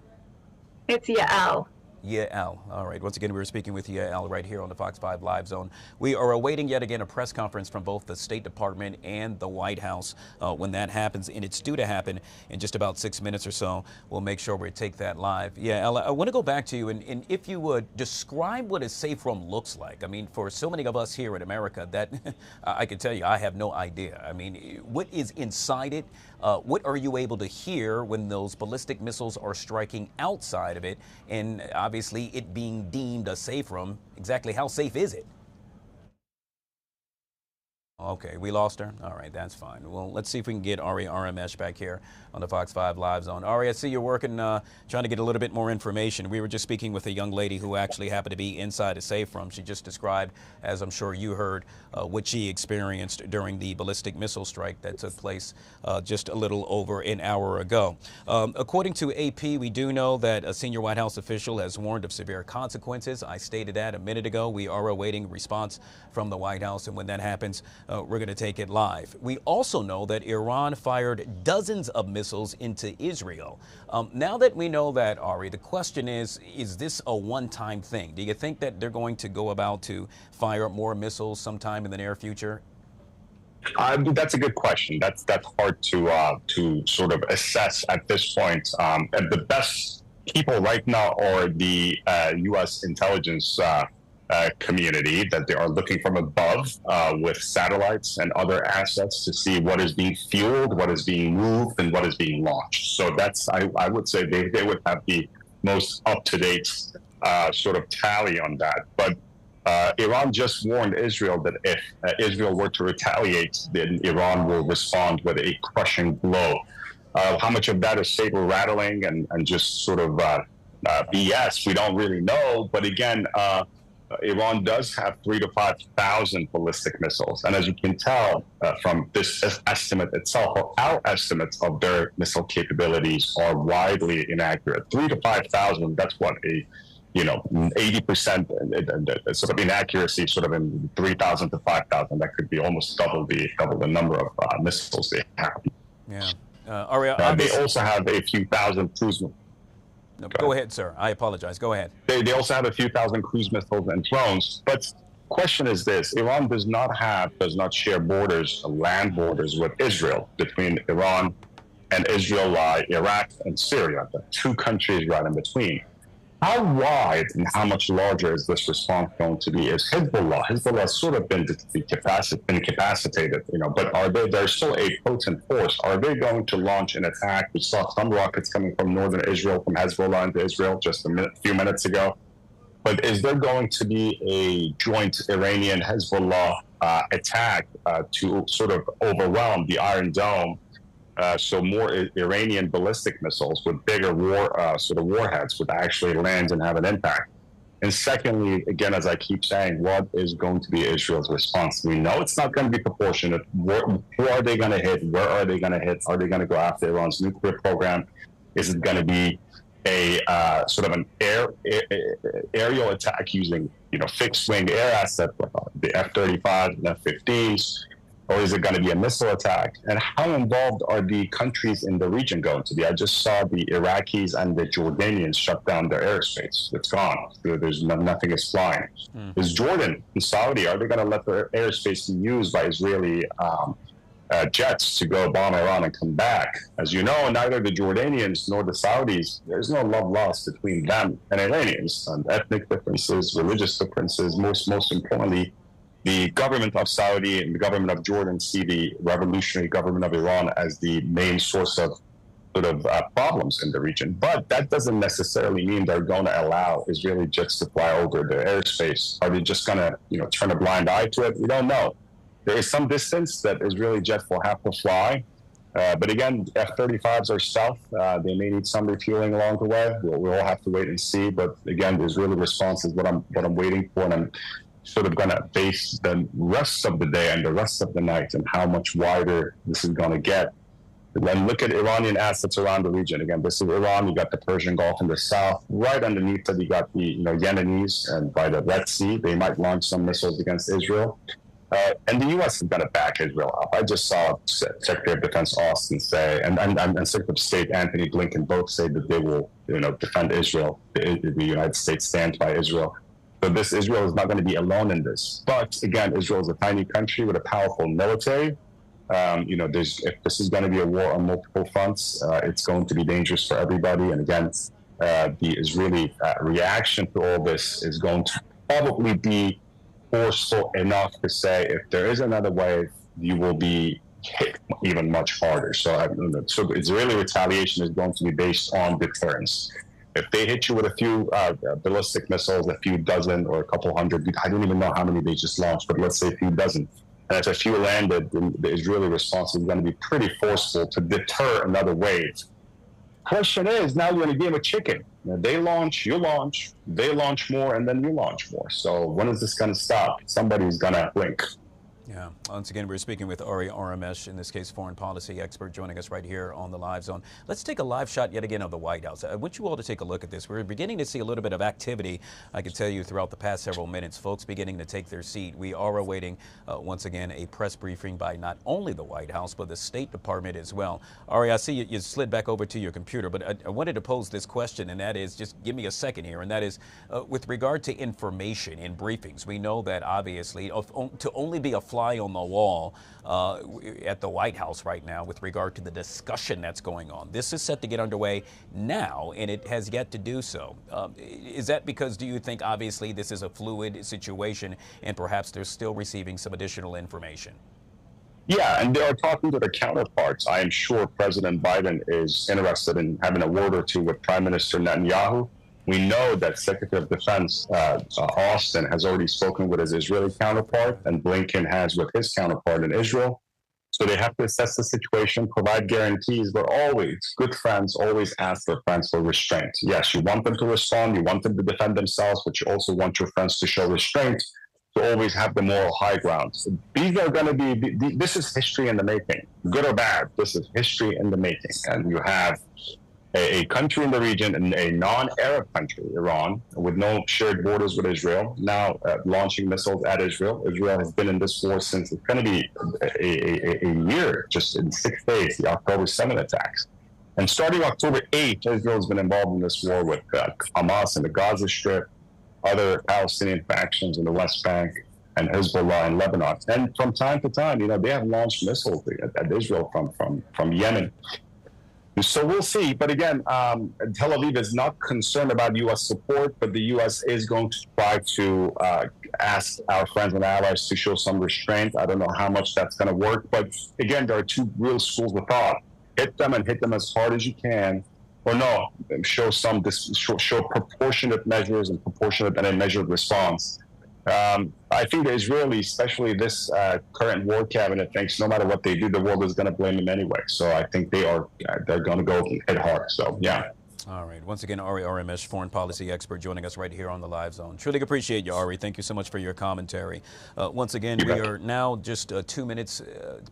It's Yael. Yael. All right. Once again, we were speaking with Yael right here on the Fox 5 Live Zone. We are awaiting yet again a press conference from both the State Department and the White House when that happens, and it's due to happen in just about 6 minutes or so. We'll make sure we take that live. Yael, I want to go back to you, and if you would, describe what a safe room looks like. I mean, for so many of us here in America, that I can tell you, I have no idea. I mean, what is inside it? What are you able to hear when those ballistic missiles are striking outside of it? And obviously, it being deemed a safe room, exactly how safe is it? Okay, we lost her. All right, that's fine. Well, let's see if we can get Ari Aramesh back here on the Fox 5 Live Zone. Ari, I see you're working, trying to get a little bit more information. We were just speaking with a young lady who actually happened to be inside a safe room. She just described, as I'm sure you heard, what she experienced during the ballistic missile strike that took place just a little over an hour ago. According to AP, we do know that a senior White House official has warned of severe consequences. I stated that a minute ago. We are awaiting response from the White House, and when that happens, we're going to take it live. We also know that Iran fired dozens of missiles into Israel. Now that we know that, Ari, the question is this a one-time thing? Do you think that they're going to go about to fire more missiles sometime in the near future? That's a good question. That's hard to sort of assess at this point. And the best people right now are the U.S. intelligence community, that they are looking from above with satellites and other assets to see what is being fueled, what is being moved, and what is being launched. So that's, I would say they would have the most up-to-date sort of tally on that. But Iran just warned Israel that if Israel were to retaliate, then Iran will respond with a crushing blow. How much of that is saber rattling and just sort of BS, we don't really know. But again, Iran does have 3,000 to 5,000 ballistic missiles. And as you can tell from this estimate itself, or our estimates of their missile capabilities are widely inaccurate. 3,000 to 5,000, that's what 80% sort of inaccuracy, sort of in 3,000 to 5,000. That could be almost double the number of missiles they have. Yeah. They also have a few thousand cruise missiles. No, go ahead, sir. I apologize. Go ahead. They also have a few thousand cruise missiles and drones. But question is this: Iran does not share borders, land borders with Israel. Between Iran and Israel lie Iraq and Syria, the two countries right in between. How wide and how much larger is this response going to be? Is Hezbollah? Hezbollah's sort of been incapacitated, but they're still a potent force. Are they going to launch an attack? We saw some rockets coming from northern Israel, from Hezbollah into Israel just a few minutes ago. But is there going to be a joint Iranian Hezbollah attack to sort of overwhelm the Iron Dome? So more Iranian ballistic missiles with bigger warheads would actually land and have an impact. And secondly, again, as I keep saying, what is going to be Israel's response? We know it's not going to be proportionate. Who are they going to hit? Where are they going to hit? Are they going to go after Iran's nuclear program? Is it going to be a sort of an aerial attack using, fixed-wing air assets, the F-35 and F-15s? Or is it going to be a missile attack? And how involved are the countries in the region going to be? I just saw the Iraqis and the Jordanians shut down their airspace. It's gone. There's nothing is flying. Is Jordan and Saudi, are they going to let their airspace be used by Israeli jets to go bomb Iran and come back? As you know, neither the Jordanians nor the Saudis, there's no love lost between them and Iranians. Ethnic differences, religious differences, most importantly, the government of Saudi and the government of Jordan see the revolutionary government of Iran as the main source of problems in the region. But that doesn't necessarily mean they're going to allow Israeli jets to fly over their airspace. Are they just going to, turn a blind eye to it? We don't know. There is some distance that Israeli jets will have to fly. But again, F-35s are stealth. They may need some refueling along the way. We'll all have to wait and see. But again, the Israeli response is what I'm waiting for, and I'm sort of going to base the rest of the day and the rest of the night and how much wider this is going to get. And then look at Iranian assets around the region. Again, this is Iran. You got the Persian Gulf in the south. Right underneath it, you got the Yemenis, and by the Red Sea, they might launch some missiles against Israel. And the U.S. is going to back Israel up. I just saw Secretary of Defense Austin say, and Secretary of State Anthony Blinken both say that they will, defend Israel. The United States stands by Israel. So Israel is not going to be alone in this. But again, Israel is a tiny country with a powerful military. If this is going to be a war on multiple fronts, it's going to be dangerous for everybody. And again, the Israeli reaction to all this is going to probably be forceful enough to say, if there is another wave, you will be hit even much harder. So Israeli retaliation is going to be based on deterrence. If they hit you with a few ballistic missiles, a few dozen or a couple hundred, I don't even know how many they just launched, but let's say a few dozen. And if a few landed, then the Israeli response is going to be pretty forceful to deter another wave. Question is, now you're in a game of chicken. They launch, you launch, they launch more, and then you launch more. So when is this going to stop? Somebody's going to blink. Yeah. Once again, we're speaking with Ari Aramesh, in this case, foreign policy expert, joining us right here on the Live Zone. Let's take a live shot yet again of the White House. I want you all to take a look at this. We're beginning to see a little bit of activity, I can tell you, throughout the past several minutes. Folks beginning to take their seat. We are awaiting, once again, a press briefing by not only the White House, but the State Department as well. Ari, I see you slid back over to your computer, but I wanted to pose this question, and that is, just give me a second here, and that is, with regard to information in briefings, we know that obviously to only be a fly on the wall at the White House right now with regard to the discussion that's going on. This is set to get underway now, and it has yet to do so. Is that because, do you think, obviously, this is a fluid situation and perhaps they're still receiving some additional information? Yeah, and they are talking to their counterparts. I am sure President Biden is interested in having a word or two with Prime Minister Netanyahu. We know that Secretary of Defense Austin has already spoken with his Israeli counterpart, and Blinken has with his counterpart in Israel. So they have to assess the situation, provide guarantees, but always, good friends always ask their friends for restraint. Yes, you want them to respond, you want them to defend themselves, but you also want your friends to show restraint, to always have the moral high ground. So these are going to be, this is history in the making, good or bad. This is history in the making. And you have a country in the region, and a non-Arab country, Iran, with no shared borders with Israel, now launching missiles at Israel. Israel has been in this war since it's going to be a year, just in 6 days, the October 7 attacks. And starting October 8th, Israel has been involved in this war with Hamas in the Gaza Strip, other Palestinian factions in the West Bank, and Hezbollah in Lebanon. And from time to time, they have launched missiles at Israel from Yemen. So we'll see. But again, Tel Aviv is not concerned about U.S. support, but the U.S. is going to try to ask our friends and allies to show some restraint. I don't know how much that's going to work. But again, there are two real schools of thought. Hit them and hit them as hard as you can. or no, show proportionate measures and proportionate and a measured response. I think the Israelis, especially this current war cabinet, thinks no matter what they do, the world is going to blame them anyway. So I think they're going to go head hard. So yeah. All right. Once again, Ari Aramesh, foreign policy expert, joining us right here on the Live Zone. Truly appreciate you, Ari. Thank you so much for your commentary. Once again, we are now just 2 minutes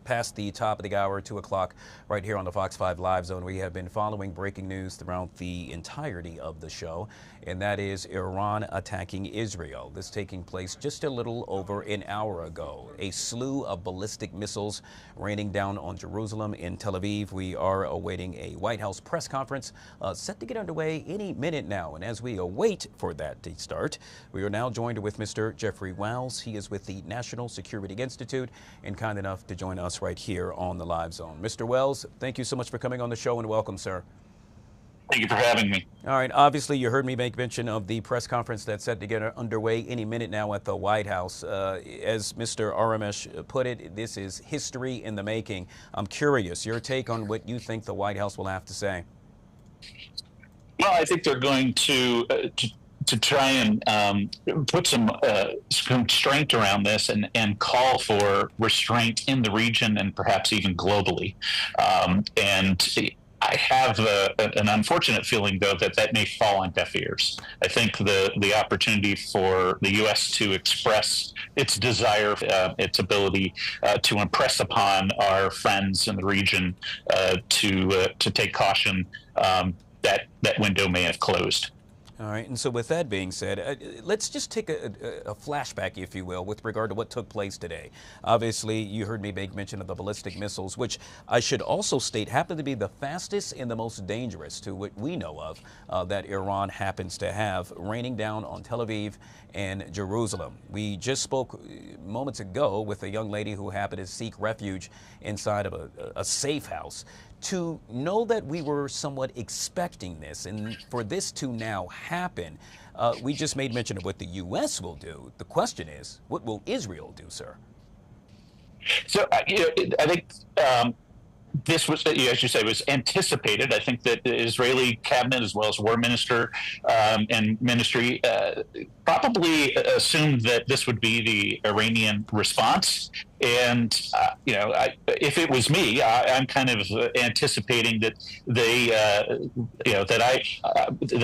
past the top of the hour, 2 o'clock, right here on the Fox 5 Live Zone. We have been following breaking news throughout the entirety of the show, and that is Iran attacking Israel. This taking place just a little over an hour ago. A slew of ballistic missiles raining down on Jerusalem. In Tel Aviv, we are awaiting a White House press conference set to get underway any minute now. And as we await for that to start, we are now joined with Mr. Jeffrey Wells. He is with the National Security Institute and kind enough to join us right here on the Live Zone. Mr. Wells, thank you so much for coming on the show, and welcome, sir. Thank you for having me. All right. Obviously, you heard me make mention of the press conference that's set to get underway any minute now at the White House. As Mr. Aramesh put it, this is history in the making. I'm curious, your take on what you think the White House will have to say. Well, I think they're going to try and put some constraint around this and call for restraint in the region and perhaps even globally. And I have an unfortunate feeling, though, that may fall on deaf ears. I think the opportunity for the U.S. to express its desire, its ability to impress upon our friends in the region to take caution, that window may have closed. All right, and so with that being said, let's just take a flashback, if you will, with regard to what took place today. Obviously, you heard me make mention of the ballistic missiles, which I should also state happen to be the fastest and the most dangerous, to what we know of, that Iran happens to have, raining down on Tel Aviv and Jerusalem. We just spoke moments ago with a young lady who happened to seek refuge inside of a safe house. To know that we were somewhat expecting this, and for this to now happen, we just made mention of what the U.S. will do. The question is, what will Israel do, sir? So, I think this was, as you say, was anticipated. I think that the Israeli cabinet, as well as war minister and ministry, probably assumed that this would be the Iranian response. And if it was me, I'm kind of anticipating that they, that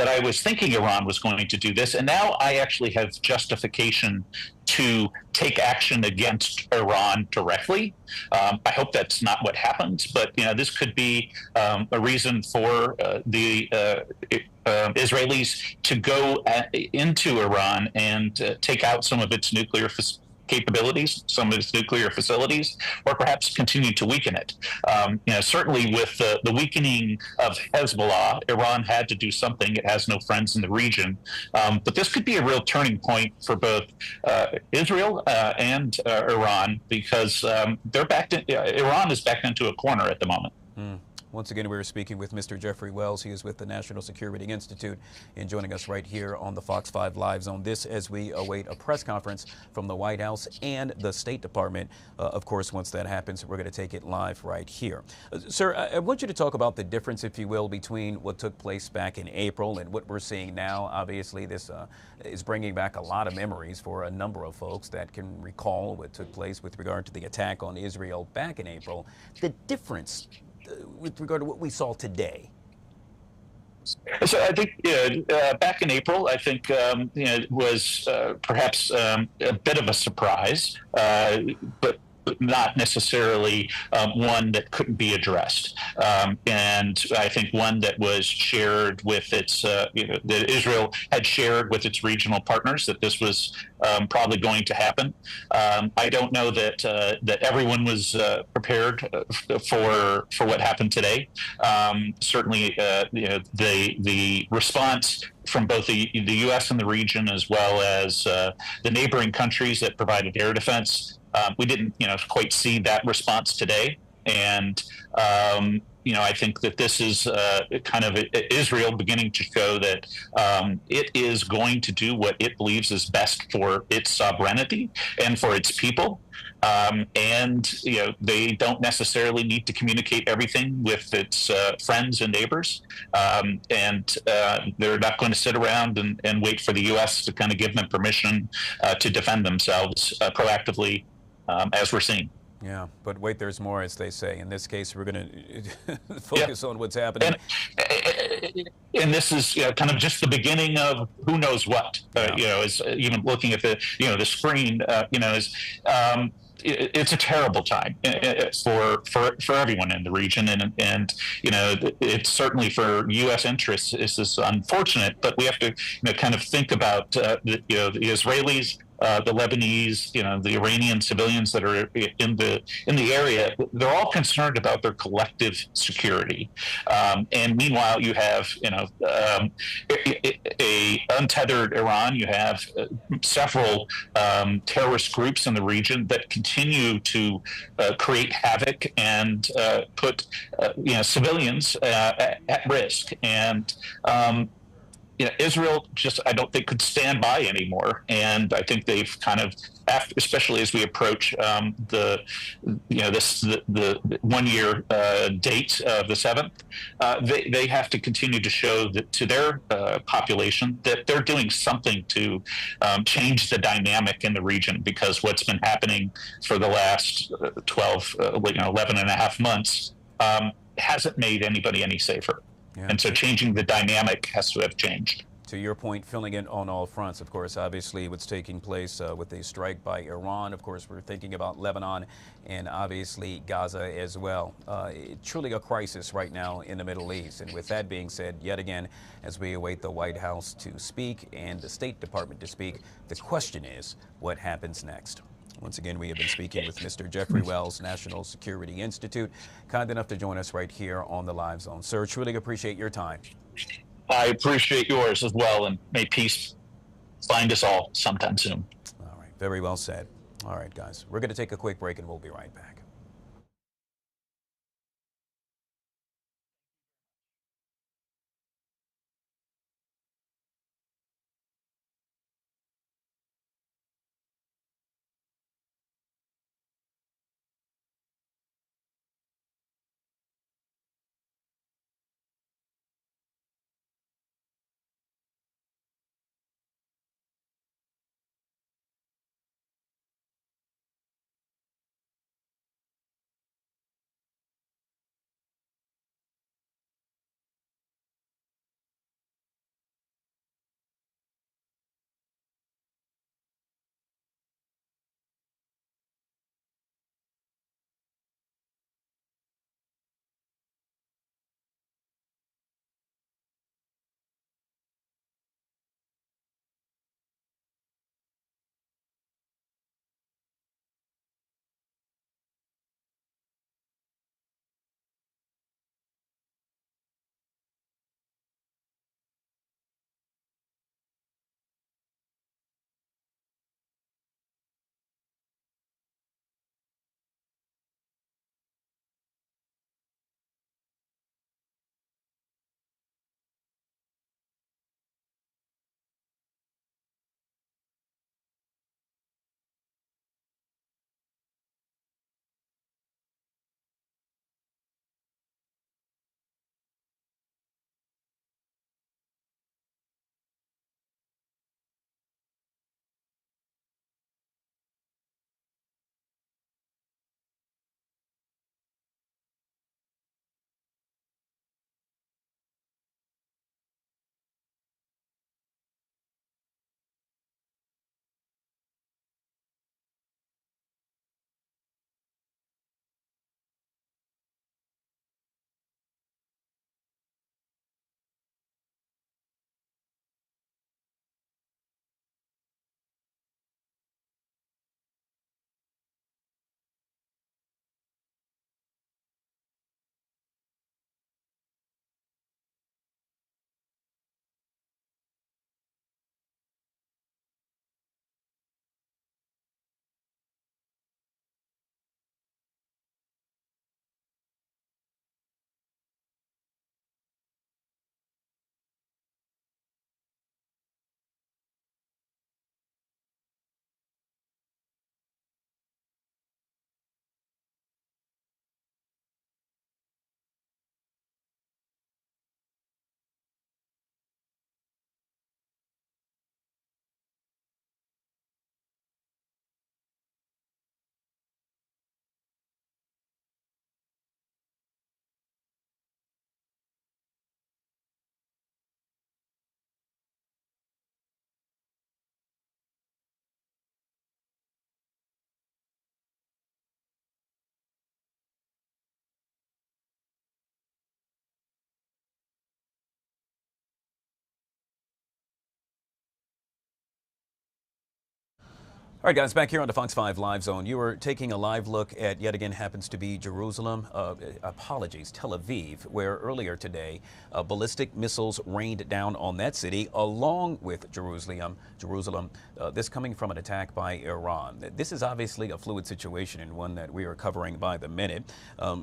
I was thinking Iran was going to do this, and now I actually have justification to take action against Iran directly. I hope that's not what happens, but this could be a reason for the Israelis to go into Iran and take out some of its nuclear capabilities, some of its nuclear facilities, or perhaps continue to weaken it. Certainly with the weakening of Hezbollah, Iran had to do something. It has no friends in the region. But this could be a real turning point for both Israel and Iran, because Iran is backed into a corner at the moment. Once again, we were speaking with Mr. Jeffrey Wells. He is with the National Security Institute and joining us right here on the Fox 5 Live Zone. This as we await a press conference from the White House and the State Department. Of course, once that happens, we're going to take it live right here. Sir, I want you to talk about the difference, if you will, between what took place back in April and what we're seeing now. Obviously, this is bringing back a lot of memories for a number of folks that can recall what took place with regard to the attack on Israel back in April. The difference with regard to what we saw today. So I think back in April, I think it was perhaps a bit of a surprise, but not necessarily one that couldn't be addressed. And I think one that was shared with its, that Israel had shared with its regional partners, that this was probably going to happen. I don't know that everyone was prepared for what happened today. Certainly, the response from both the U.S. and the region, as well as the neighboring countries that provided air defense, we didn't, quite see that response today. And I think that this is kind of Israel beginning to show that it is going to do what it believes is best for its sovereignty and for its people. And they don't necessarily need to communicate everything with its friends and neighbors, and they're not going to sit around and wait for the U.S. to kind of give them permission to defend themselves proactively, as we're seeing. Yeah, but wait, there's more, as they say. In this case, we're going to focus on what's happening. And this is kind of just the beginning of who knows what. Is even looking at the screen. It's a terrible time for everyone in the region, and it's certainly for U.S. interests. This is unfortunate, but we have to kind of think about the Israelis, the Lebanese, the Iranian civilians that are in the area. They're all concerned about their collective security, and meanwhile, you have a untethered Iran. You have several terrorist groups in the region that continue to create havoc and put civilians at risk. And Israel just, I don't think, could stand by anymore. And I think they've kind of, especially as we approach the 1 year date of the 7th, they have to continue to show that to their population that they're doing something to change the dynamic in the region, because what's been happening for the last 11 and a half months hasn't made anybody any safer. Yeah. And so changing the dynamic has to have changed. To your point, filling it on all fronts, of course, obviously what's taking place with a strike by Iran. Of course, we're thinking about Lebanon and obviously Gaza as well. Truly a crisis right now in the Middle East. And with that being said, yet again, as we await the White House to speak and the State Department to speak, the question is, what happens next? Once again, we have been speaking with Mr. Jeffrey Wells, National Security Institute, kind enough to join us right here on the Live Zone. Sir, truly appreciate your time. I appreciate yours as well, and may peace find us all sometime soon. All right, very well said. All right, guys, we're going to take a quick break and we'll be right back. All right, guys, back here on the Fox 5 Live Zone. You are taking a live look at, yet again, happens to be Jerusalem, Tel Aviv, where earlier today, ballistic missiles rained down on that city, along with Jerusalem. This coming from an attack by Iran. This is obviously a fluid situation and one that we are covering by the minute.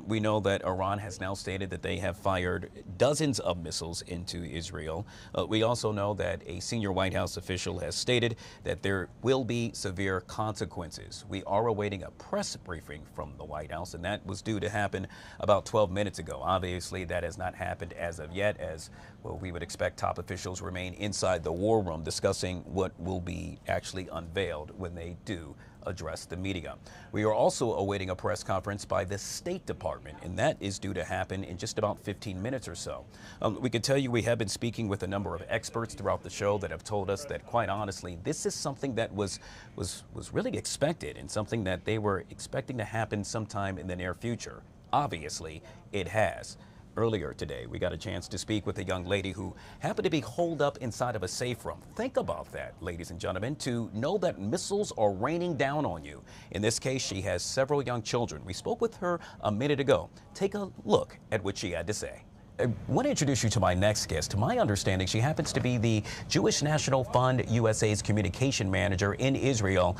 We know that Iran has now stated that they have fired dozens of missiles into Israel. We also know that a senior White House official has stated that there will be severe consequences. We are awaiting a press briefing from the White House, and that was due to happen about 12 minutes ago. Obviously, that has not happened as of yet, as well, we would expect top officials remain inside the war room discussing what will be actually unveiled when they do address the media. We are also awaiting a press conference by the State Department, and that is due to happen in just about 15 minutes or so. We can tell you we have been speaking with a number of experts throughout the show that have told us that, quite honestly, this is something that was really expected and something that they were expecting to happen sometime in the near future. Obviously, it has. Earlier today, we got a chance to speak with a young lady who happened to be holed up inside of a safe room. Think about that, ladies and gentlemen, to know that missiles are raining down on you. In this case, she has several young children. We spoke with her a minute ago. Take a look at what she had to say. I want to introduce you to my next guest. To my understanding, she happens to be the Jewish National Fund USA's communication manager in Israel.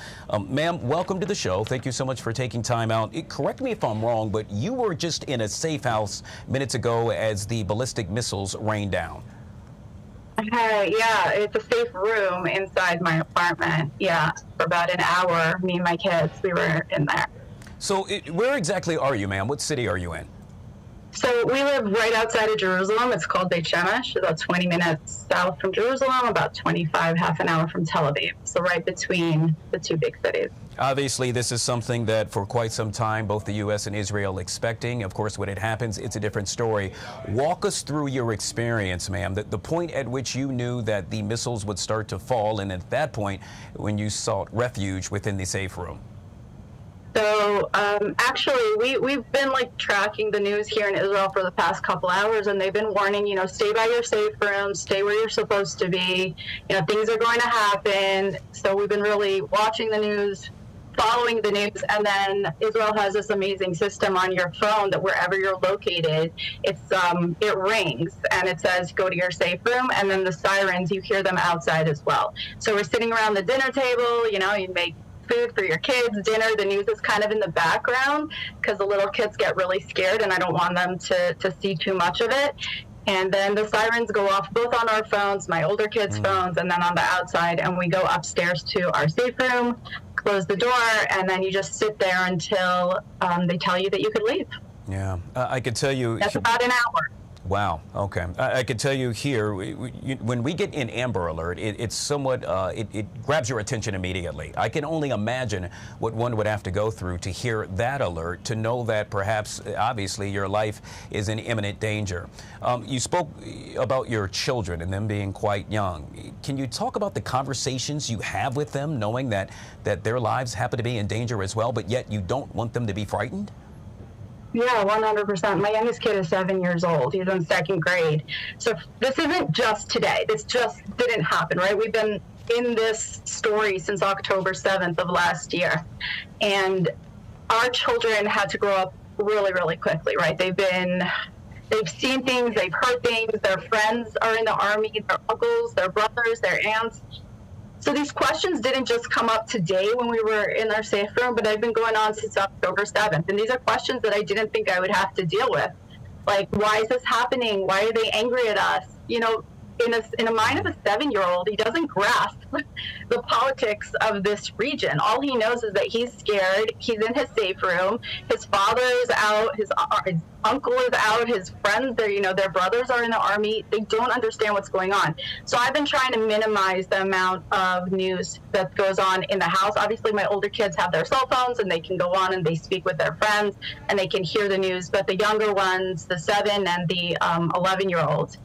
Ma'am, welcome to the show. Thank you so much for taking time out. Correct me if I'm wrong, but you were just in a safe house minutes ago as the ballistic missiles rained down. Yeah, it's a safe room inside my apartment. Yeah, for about an hour, me and my kids, we were in there. So where exactly are you, ma'am? What city are you in? So we live right outside of Jerusalem. It's called Beit Shemesh, about 20 minutes south from Jerusalem, about 25, half an hour from Tel Aviv. So right between the two big cities. Obviously, this is something that for quite some time, both the U.S. and Israel expecting. Of course, when it happens, it's a different story. Walk us through your experience, ma'am, the point at which you knew that the missiles would start to fall, and at that point, when you sought refuge within the safe room. So actually, we've been like tracking the news here in Israel for the past couple hours, and they've been warning, stay by your safe room, stay where you're supposed to be. Things are going to happen. So we've been really watching the news, following the news, and then Israel has this amazing system on your phone that wherever you're located, it rings and it says go to your safe room, and then the sirens, you hear them outside as well. So we're sitting around the dinner table, you make food for your kids, dinner, the news is kind of in the background because the little kids get really scared and I don't want them to see too much of it. And then the sirens go off both on our phones, my older kids' phones, and then on the outside, and we go upstairs to our safe room, close the door, and then you just sit there until they tell you that you could leave. Yeah, I could tell you. That's about an hour. Wow. Okay. I can tell you here, when we get an Amber Alert, it's somewhat, it grabs your attention immediately. I can only imagine what one would have to go through to hear that alert, to know that perhaps, obviously, your life is in imminent danger. You spoke about your children and them being quite young. Can you talk about the conversations you have with them, knowing that their lives happen to be in danger as well, but yet you don't want them to be frightened? Yeah, 100%. My youngest kid is 7 years old. He's in second grade. So this isn't just today. This just didn't happen, right? We've been in this story since October 7th of last year. And our children had to grow up really, really quickly, right? They've seen things, they've heard things. Their friends are in the army, their uncles, their brothers, their aunts. So these questions didn't just come up today when we were in our safe room, but they've been going on since October 7th. And these are questions that I didn't think I would have to deal with. Like, why is this happening? Why are they angry at us? In a mind of a 7-year-old, he doesn't grasp the politics of this region. All he knows is that he's scared. He's in his safe room. His father is out. His uncle is out. His friends, their brothers are in the army. They don't understand what's going on. So I've been trying to minimize the amount of news that goes on in the house. Obviously, my older kids have their cell phones and they can go on and they speak with their friends and they can hear the news. But the younger ones, the 7 and the 11-year-olds,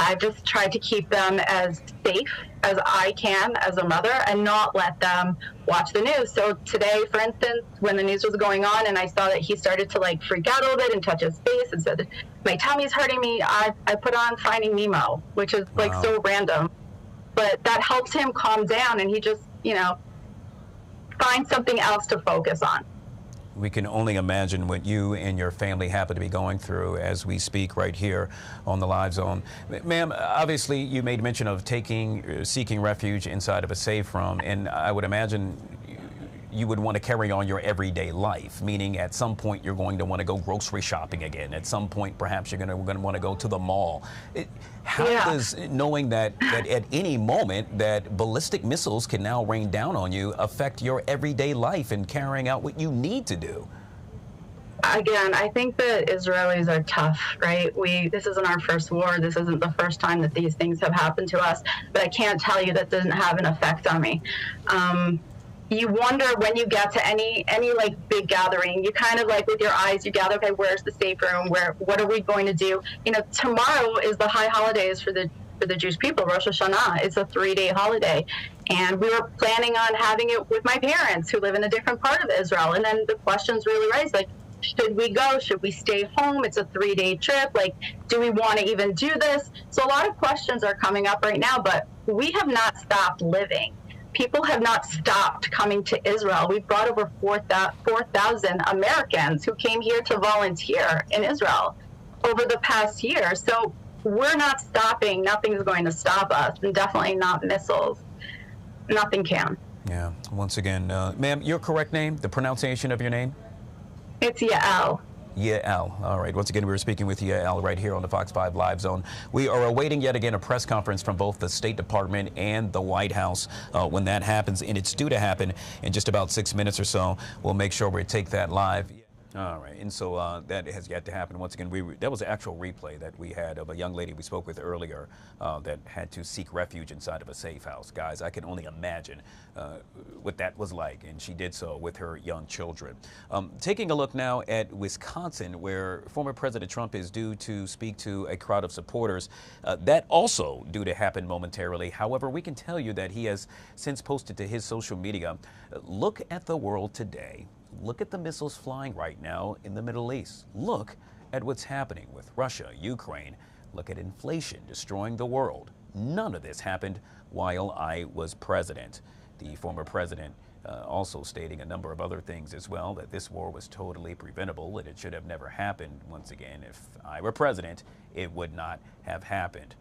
I've just tried to keep them as safe as I can as a mother and not let them watch the news. So today, for instance, when the news was going on and I saw that he started to freak out a little bit and touch his face and said, my tummy's hurting me, I put on Finding Nemo, which is so random. But that helps him calm down and he just, find something else to focus on. We can only imagine what you and your family happen to be going through as we speak right here on the Live Zone. Ma'am, obviously you made mention of seeking refuge inside of a safe room, and I would imagine you would want to carry on your everyday life, meaning at some point you're going to want to go grocery shopping again. At some point, perhaps you're going to want to go to the mall. How does knowing that at any moment that ballistic missiles can now rain down on you affect your everyday life and carrying out what you need to do? Again, I think the Israelis are tough, right? This isn't our first war. This isn't the first time that these things have happened to us, but I can't tell you that doesn't have an effect on me. You wonder when you get to any like big gathering, you kind of like with your eyes, you gather, okay, where's the safe room? What are we going to do? You know, tomorrow is the high holidays for the Jewish people, Rosh Hashanah. It's a 3-day holiday. And we were planning on having it with my parents who live in a different part of Israel. And then the questions really raised, like, should we go? Should we stay home? It's a 3-day trip. Like, do we want to even do this? So a lot of questions are coming up right now, but we have not stopped living. People have not stopped coming to Israel. We've brought over 4,000 Americans who came here to volunteer in Israel over the past year. So we're not stopping. Nothing's going to stop us, and definitely not missiles. Nothing can. Yeah. Once again, ma'am, your correct name, the pronunciation of your name? It's Yael. Yael. All right. Once again, we were speaking with Yael right here on the Fox 5 Live Zone. We are awaiting yet again a press conference from both the State Department and the White House when that happens, and it's due to happen in just about 6 minutes or so. We'll make sure we take that live. All right, and so that has yet to happen. Once again, that was an actual replay that we had of a young lady we spoke with earlier that had to seek refuge inside of a safe house. Guys, I can only imagine what that was like, and she did so with her young children. Taking a look now at Wisconsin, where former President Trump is due to speak to a crowd of supporters. That also due to happen momentarily. However, we can tell you that he has since posted to his social media, look at the world today. Look at the missiles flying right now in the Middle East. Look at what's happening with Russia, Ukraine. Look at inflation destroying the world. None of this happened while I was president. The former president also stating a number of other things as well, that this war was totally preventable and it should have never happened. Once again, if I were president, it would not have happened.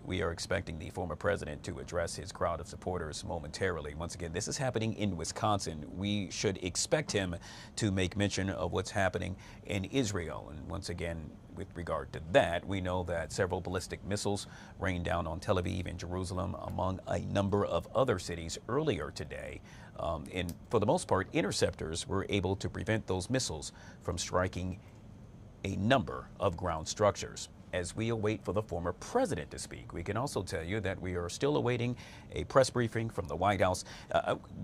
We are expecting the former president to address his crowd of supporters momentarily. Once again, this is happening in Wisconsin. We should expect him to make mention of what's happening in Israel. And once again, with regard to that, we know that several ballistic missiles rained down on Tel Aviv and Jerusalem, among a number of other cities earlier today. And for the most part, interceptors were able to prevent those missiles from striking a number of ground structures. As we await for the former president to speak, we can also tell you that we are still awaiting a press briefing from the White House.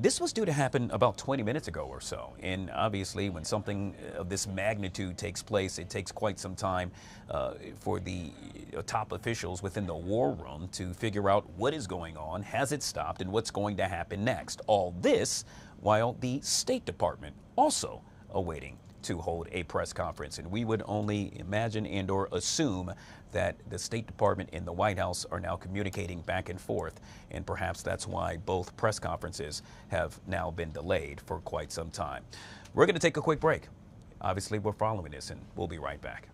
This was due to happen about 20 minutes ago or so. And obviously, when something of this magnitude takes place, it takes quite some time for the top officials within the war room to figure out what is going on, has it stopped, and what's going to happen next. All this while the State Department also awaiting to hold a press conference. And we would only imagine and or assume that the State Department and the White House are now communicating back and forth. And perhaps that's why both press conferences have now been delayed for quite some time. We're going to take a quick break. Obviously, we're following this, and we'll be right back.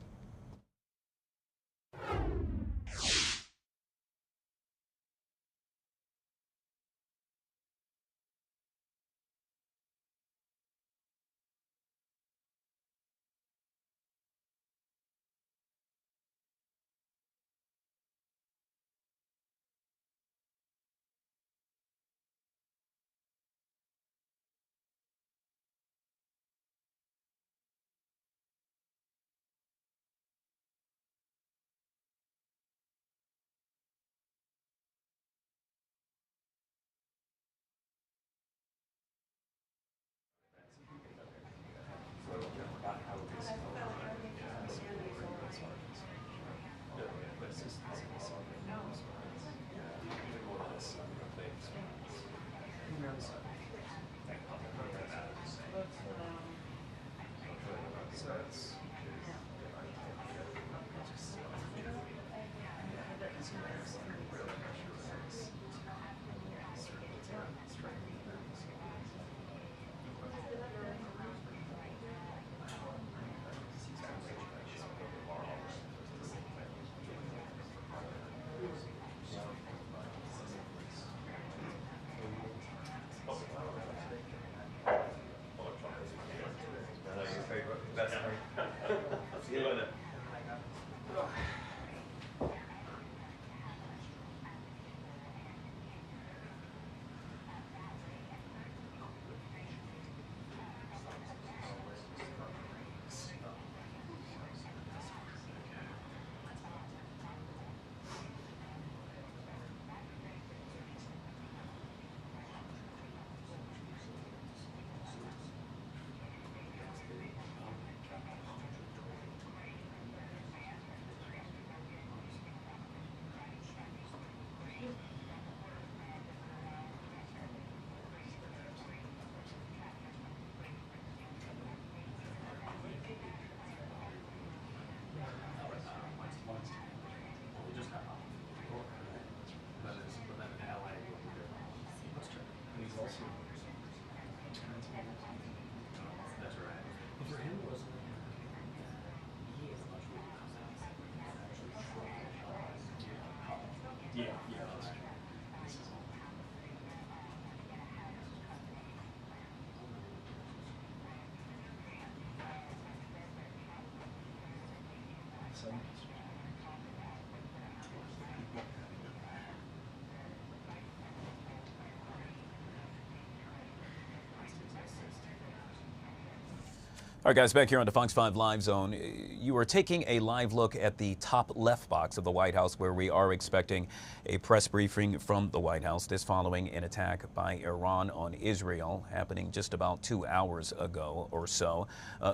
All right, guys, back here on the Fox 5 Live Zone, you are taking a live look at the top left box of the White House, where we are expecting a press briefing from the White House. This following an attack by Iran on Israel, happening just about 2 hours ago or so.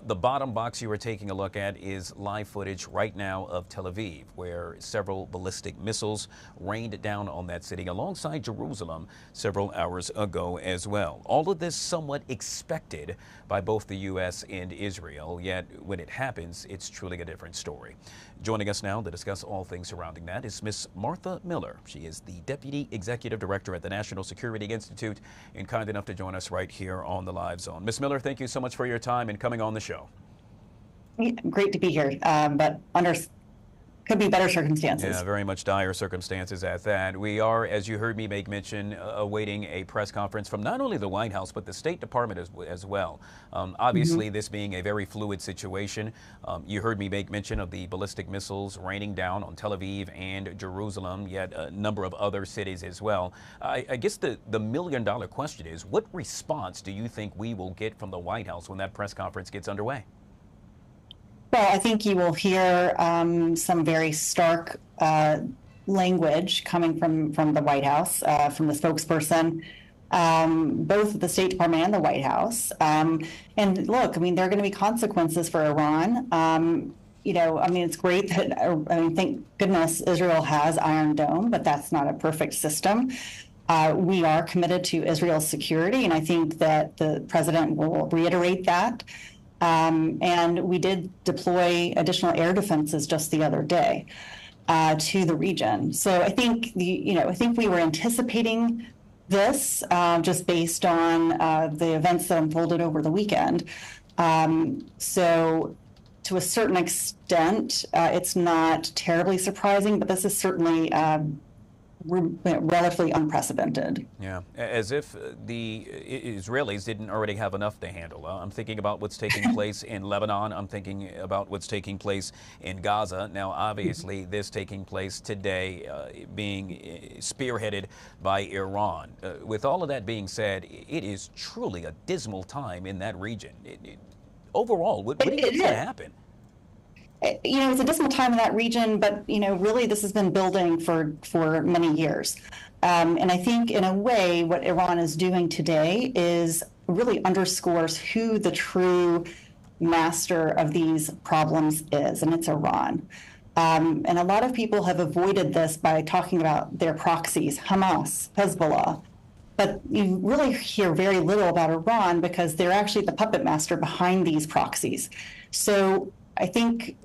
The bottom box you are taking a look at is live footage right now of Tel Aviv, where several ballistic missiles rained down on that city alongside Jerusalem several hours ago as well. All of this somewhat expected by both the U.S. and Israel, yet when it happens, it's truly a different story. Joining us now to discuss all things surrounding that is Miss Martha Miller. She is the Deputy Executive Director at the National Security Institute and kind enough to join us right here on the Live Zone. Miss Miller, thank you so much for your time and coming on the show. Great to be here, but could be better circumstances. Yeah, very much dire circumstances at that. We are, as you heard me make mention, awaiting a press conference from not only the White House, but the State Department as well. Obviously, this being a very fluid situation, you heard me make mention of the ballistic missiles raining down on Tel Aviv and Jerusalem, yet a number of other cities as well. I guess the million-dollar question is, what response do you think we will get from the White House when that press conference gets underway? Well, I think you will hear some very stark language coming from the White House, from the spokesperson, both the State Department and the White House. And look, I mean, there are going to be consequences for Iran. It's great that, thank goodness Israel has Iron Dome, but that's not a perfect system. We are committed to Israel's security, and I think that the president will reiterate that. And we did deploy additional air defenses just the other day to the region. So I think I think we were anticipating this just based on the events that unfolded over the weekend. So to a certain extent, it's not terribly surprising, but this is certainly relatively unprecedented. Yeah, as if the Israelis didn't already have enough to handle. I'm thinking about what's taking place in Lebanon. I'm thinking about what's taking place in Gaza. Now, obviously, this taking place today, being spearheaded by Iran. With all of that being said, it is truly a dismal time in that region. Overall, what do you think is going to happen? It's a dismal time in that region, but, really this has been building for many years. And I think in a way, what Iran is doing today is really underscores who the true master of these problems is, and it's Iran. And a lot of people have avoided this by talking about their proxies, Hamas, Hezbollah. But you really hear very little about Iran because they're actually the puppet master behind these proxies. So I think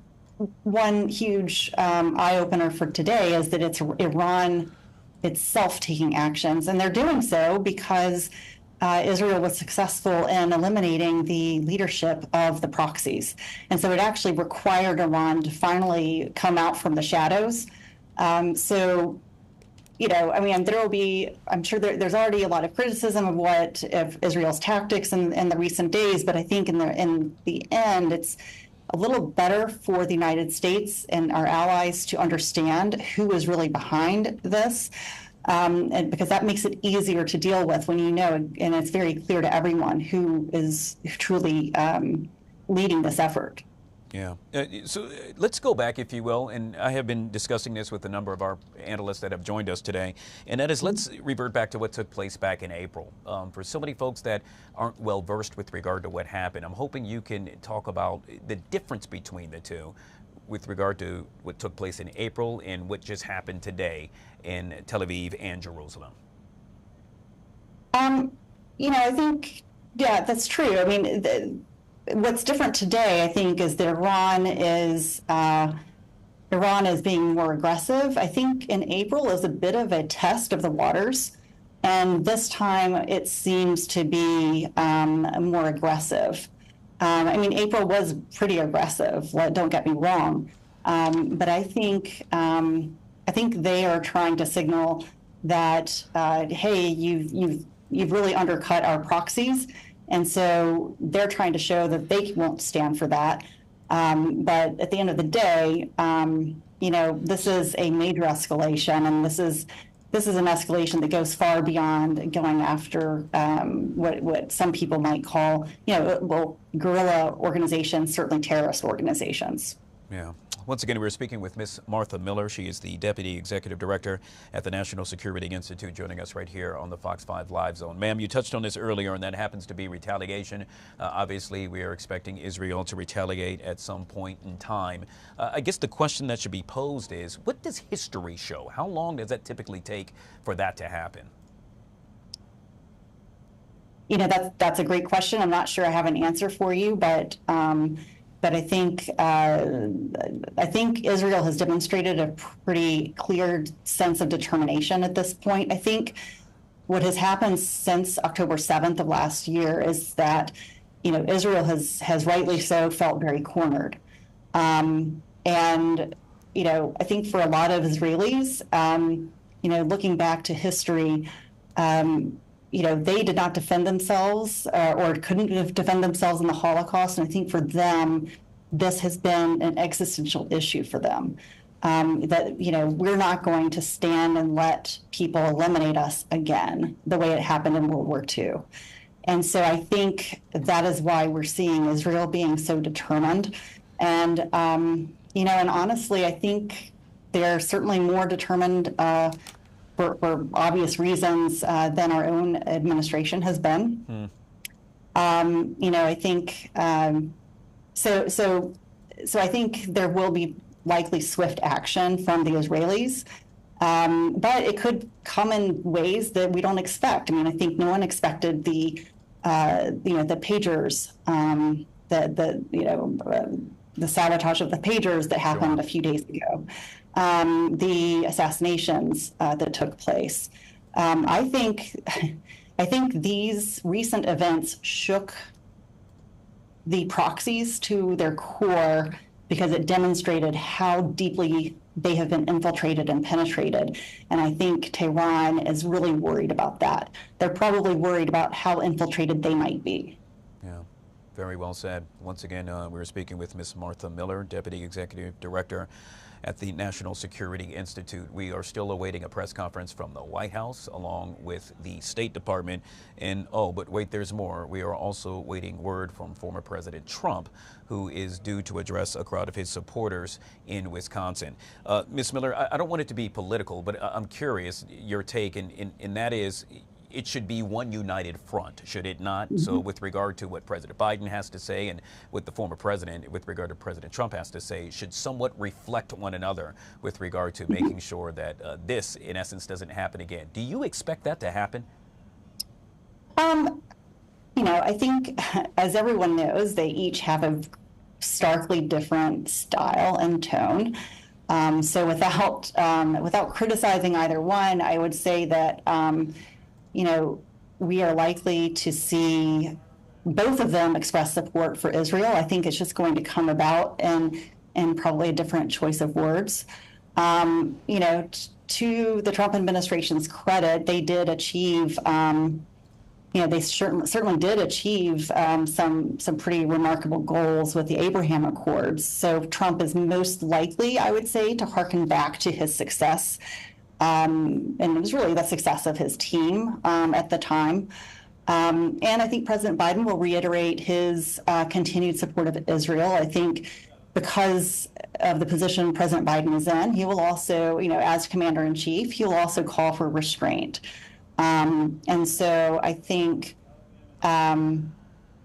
one huge eye-opener for today is that it's Iran itself taking actions, and they're doing so because Israel was successful in eliminating the leadership of the proxies. And so it actually required Iran to finally come out from the shadows. There will be, I'm sure there's already a lot of criticism of Israel's tactics in the recent days, but I think in the end, it's a little better for the United States and our allies to understand who is really behind this, and because that makes it easier to deal with when and it's very clear to everyone who is truly leading this effort. Yeah. So let's go back, if you will, and I have been discussing this with a number of our analysts that have joined us today, and that is, let's revert back to what took place back in April. For so many folks that aren't well versed with regard to what happened, I'm hoping you can talk about the difference between the two with regard to what took place in April and what just happened today in Tel Aviv and Jerusalem. I think, yeah, that's true. I mean, what's different today, I think, is that Iran is being more aggressive. I think in April is a bit of a test of the waters, and this time it seems to be more aggressive. April was pretty aggressive. Don't get me wrong, but I think I think they are trying to signal that, hey, you've really undercut our proxies. And so they're trying to show that they won't stand for that. But at the end of the day, this is a major escalation, and this is an escalation that goes far beyond going after what some people might call, guerrilla organizations, certainly terrorist organizations. Yeah. Once again, we're speaking with Ms. Martha Miller. She is the Deputy Executive Director at the National Security Institute, joining us right here on the Fox 5 Live Zone. Ma'am, you touched on this earlier, and that happens to be retaliation. Obviously, we are expecting Israel to retaliate at some point in time. I guess the question that should be posed is, what does history show? How long does that typically take for that to happen? That's a great question. I'm not sure I have an answer for you, but I think Israel has demonstrated a pretty clear sense of determination at this point. I think what has happened since October 7th of last year is that, Israel has rightly so felt very cornered. And, I think for a lot of Israelis, looking back to history, they did not defend themselves or couldn't defend themselves in the Holocaust. And I think for them, this has been an existential issue for them. That, we're not going to stand and let people eliminate us again, the way it happened in World War II. And so I think that is why we're seeing Israel being so determined. And, and honestly, I think they're certainly more determined for obvious reasons than our own administration has been. I think so I think there will be likely swift action from the Israelis, but it could come in ways that we don't expect. I mean, I think no one expected the pagers, the sabotage of the pagers that happened a few days ago. The assassinations that took place. I think these recent events shook the proxies to their core because it demonstrated how deeply they have been infiltrated and penetrated. And I think Tehran is really worried about that. They're probably worried about how infiltrated they might be. Yeah. Very well said. Once again, we're speaking with Ms. Martha Miller, Deputy Executive Director at the National Security Institute. We are still awaiting a press conference from the White House along with the State Department. And but wait, there's more. We are also waiting word from former President Trump, who is due to address a crowd of his supporters in Wisconsin. Ms. Miller, I don't want it to be political, but I'm curious your take, and that is, it should be one united front, should it not? Mm-hmm. So with regard to what President Biden has to say and what the former president, with regard to President Trump, has to say, should somewhat reflect one another with regard to making sure that this, in essence, doesn't happen again. Do you expect that to happen? I think, as everyone knows, they each have a starkly different style and tone. So without criticizing either one, I would say that we are likely to see both of them express support for Israel. I think it's just going to come about in probably a different choice of words. To the Trump administration's credit, they did achieve, they certainly did achieve some pretty remarkable goals with the Abraham Accords. So Trump is most likely, I would say, to hearken back to his success. And it was really the success of his team at the time. And I think President Biden will reiterate his continued support of Israel. I think because of the position President Biden is in, he will also, as commander-in-chief, he will also call for restraint. And so I think, and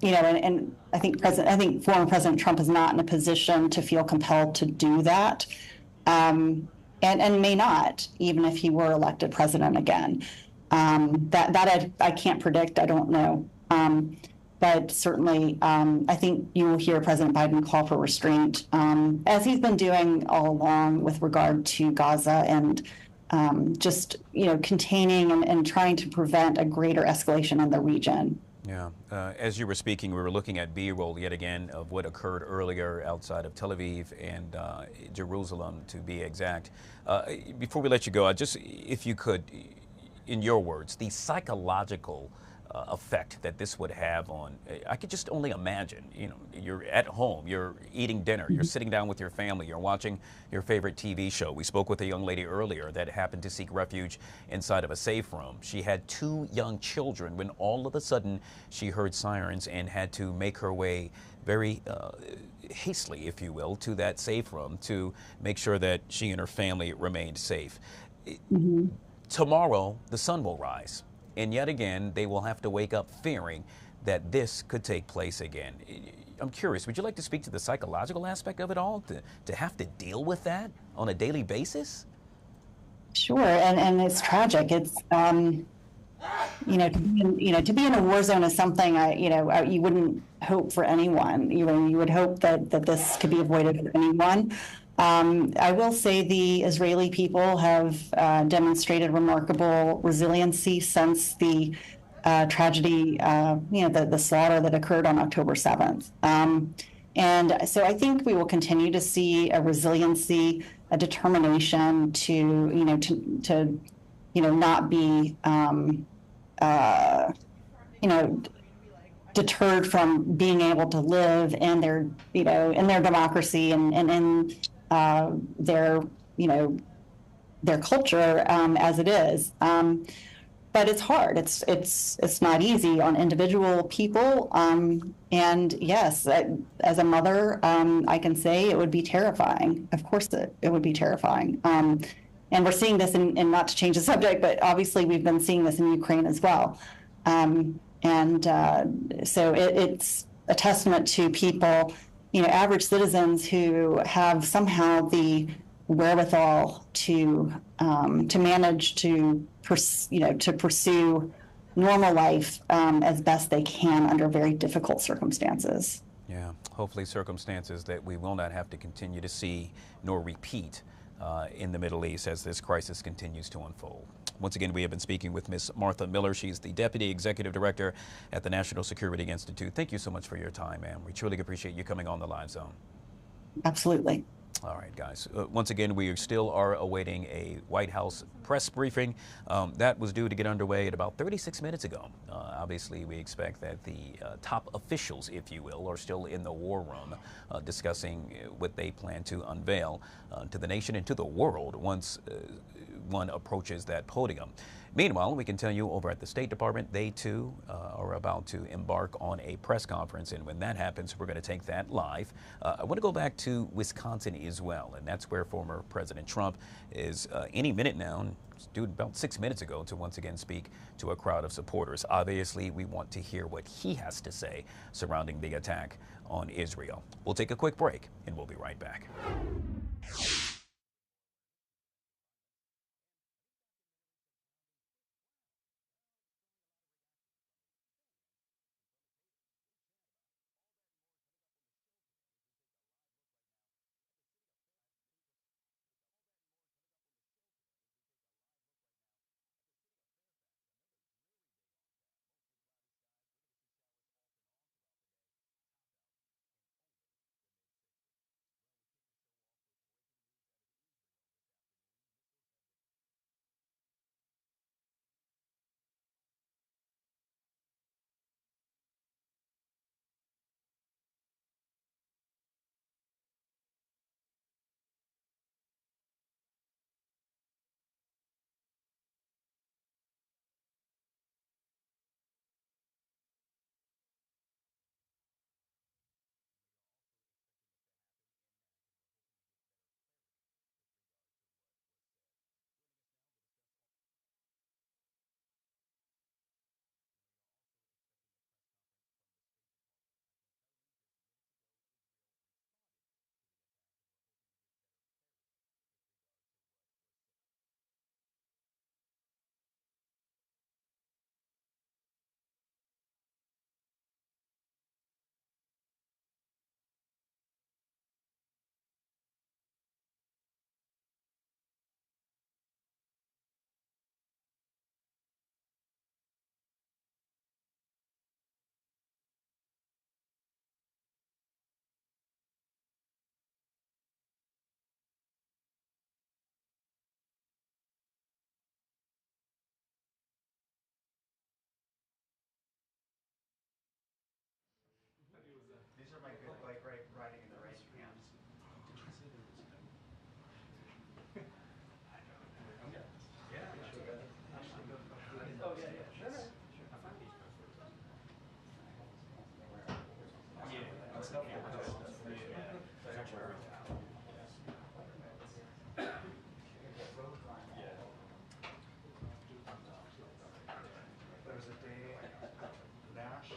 I think former President Trump is not in a position to feel compelled to do that. And may not, even if he were elected president again. That I can't predict. I don't know. But certainly, I think you will hear President Biden call for restraint, as he's been doing all along with regard to Gaza and just containing and trying to prevent a greater escalation in the region. Yeah. As you were speaking, we were looking at B-roll yet again of what occurred earlier outside of Tel Aviv and Jerusalem, to be exact. Before we let you go, just if you could, in your words, the psychological effect that this would have on, I could just only imagine, you know, you're at home, you're eating dinner, you're sitting down with your family, you're watching your favorite TV show. We spoke with a young lady earlier that happened to seek refuge inside of a safe room. She had 2 young children when all of a sudden she heard sirens and had to make her way very hastily, if you will, to that safe room to make sure that she and her family remained safe. Tomorrow, the sun will rise. And yet again, they will have to wake up fearing that this could take place again. I'm curious, would you like to speak to the psychological aspect of it all, to have to deal with that on a daily basis? Sure, and it's tragic. It's to be in a war zone is something you wouldn't hope for anyone. You would hope that this could be avoided for anyone. I will say the Israeli people have demonstrated remarkable resiliency since the tragedy, the slaughter that occurred on October 7th. And so I think we will continue to see a resiliency, a determination to not be, deterred from being able to live in their democracy and in their, their culture as it is. But it's hard. It's not easy on individual people. And yes, as a mother, I can say it would be terrifying. Of course, it would be terrifying. And we're seeing this in, not to change the subject, but obviously we've been seeing this in Ukraine as well. So it's a testament to people, average citizens who have somehow the wherewithal to manage to pursue normal life as best they can under very difficult circumstances. Yeah, hopefully circumstances that we will not have to continue to see nor repeat in the Middle East as this crisis continues to unfold. Once again, we have been speaking with Ms. Martha Miller. She's the Deputy Executive Director at the National Security Institute. Thank you so much for your time, ma'am. We truly appreciate you coming on the Live Zone. Absolutely. All right, guys. Once again, we still are awaiting a White House press briefing. That was due to get underway at about 36 minutes ago. Obviously, we expect that the top officials, if you will, are still in the war room discussing what they plan to unveil to the nation and to the world once one approaches that podium. Meanwhile, we can tell you over at the State Department, they too are about to embark on a press conference. And when that happens, we're going to take that live. I want to go back to Wisconsin as well. And that's where former President Trump is any minute now, due about 6 minutes ago, to once again speak to a crowd of supporters. Obviously, we want to hear what he has to say surrounding the attack on Israel. We'll take a quick break and we'll be right back. These are my good bike riding in the rain hands. Oh, yeah, yeah. Sure. There's a day Nash,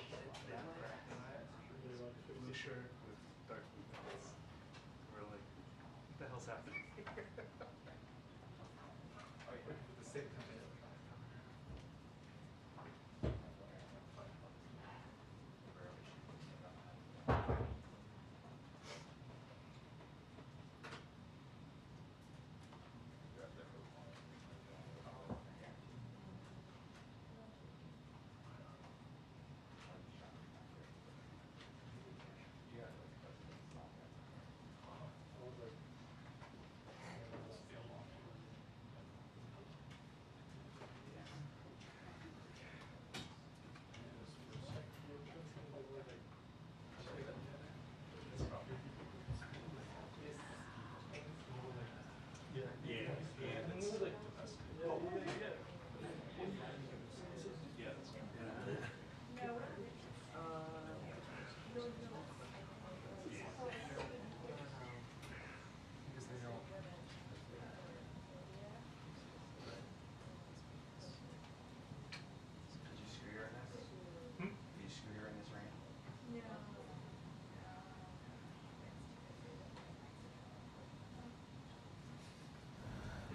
blue shirt with dark blue pants. We're like, what the hell's happening here? The same company.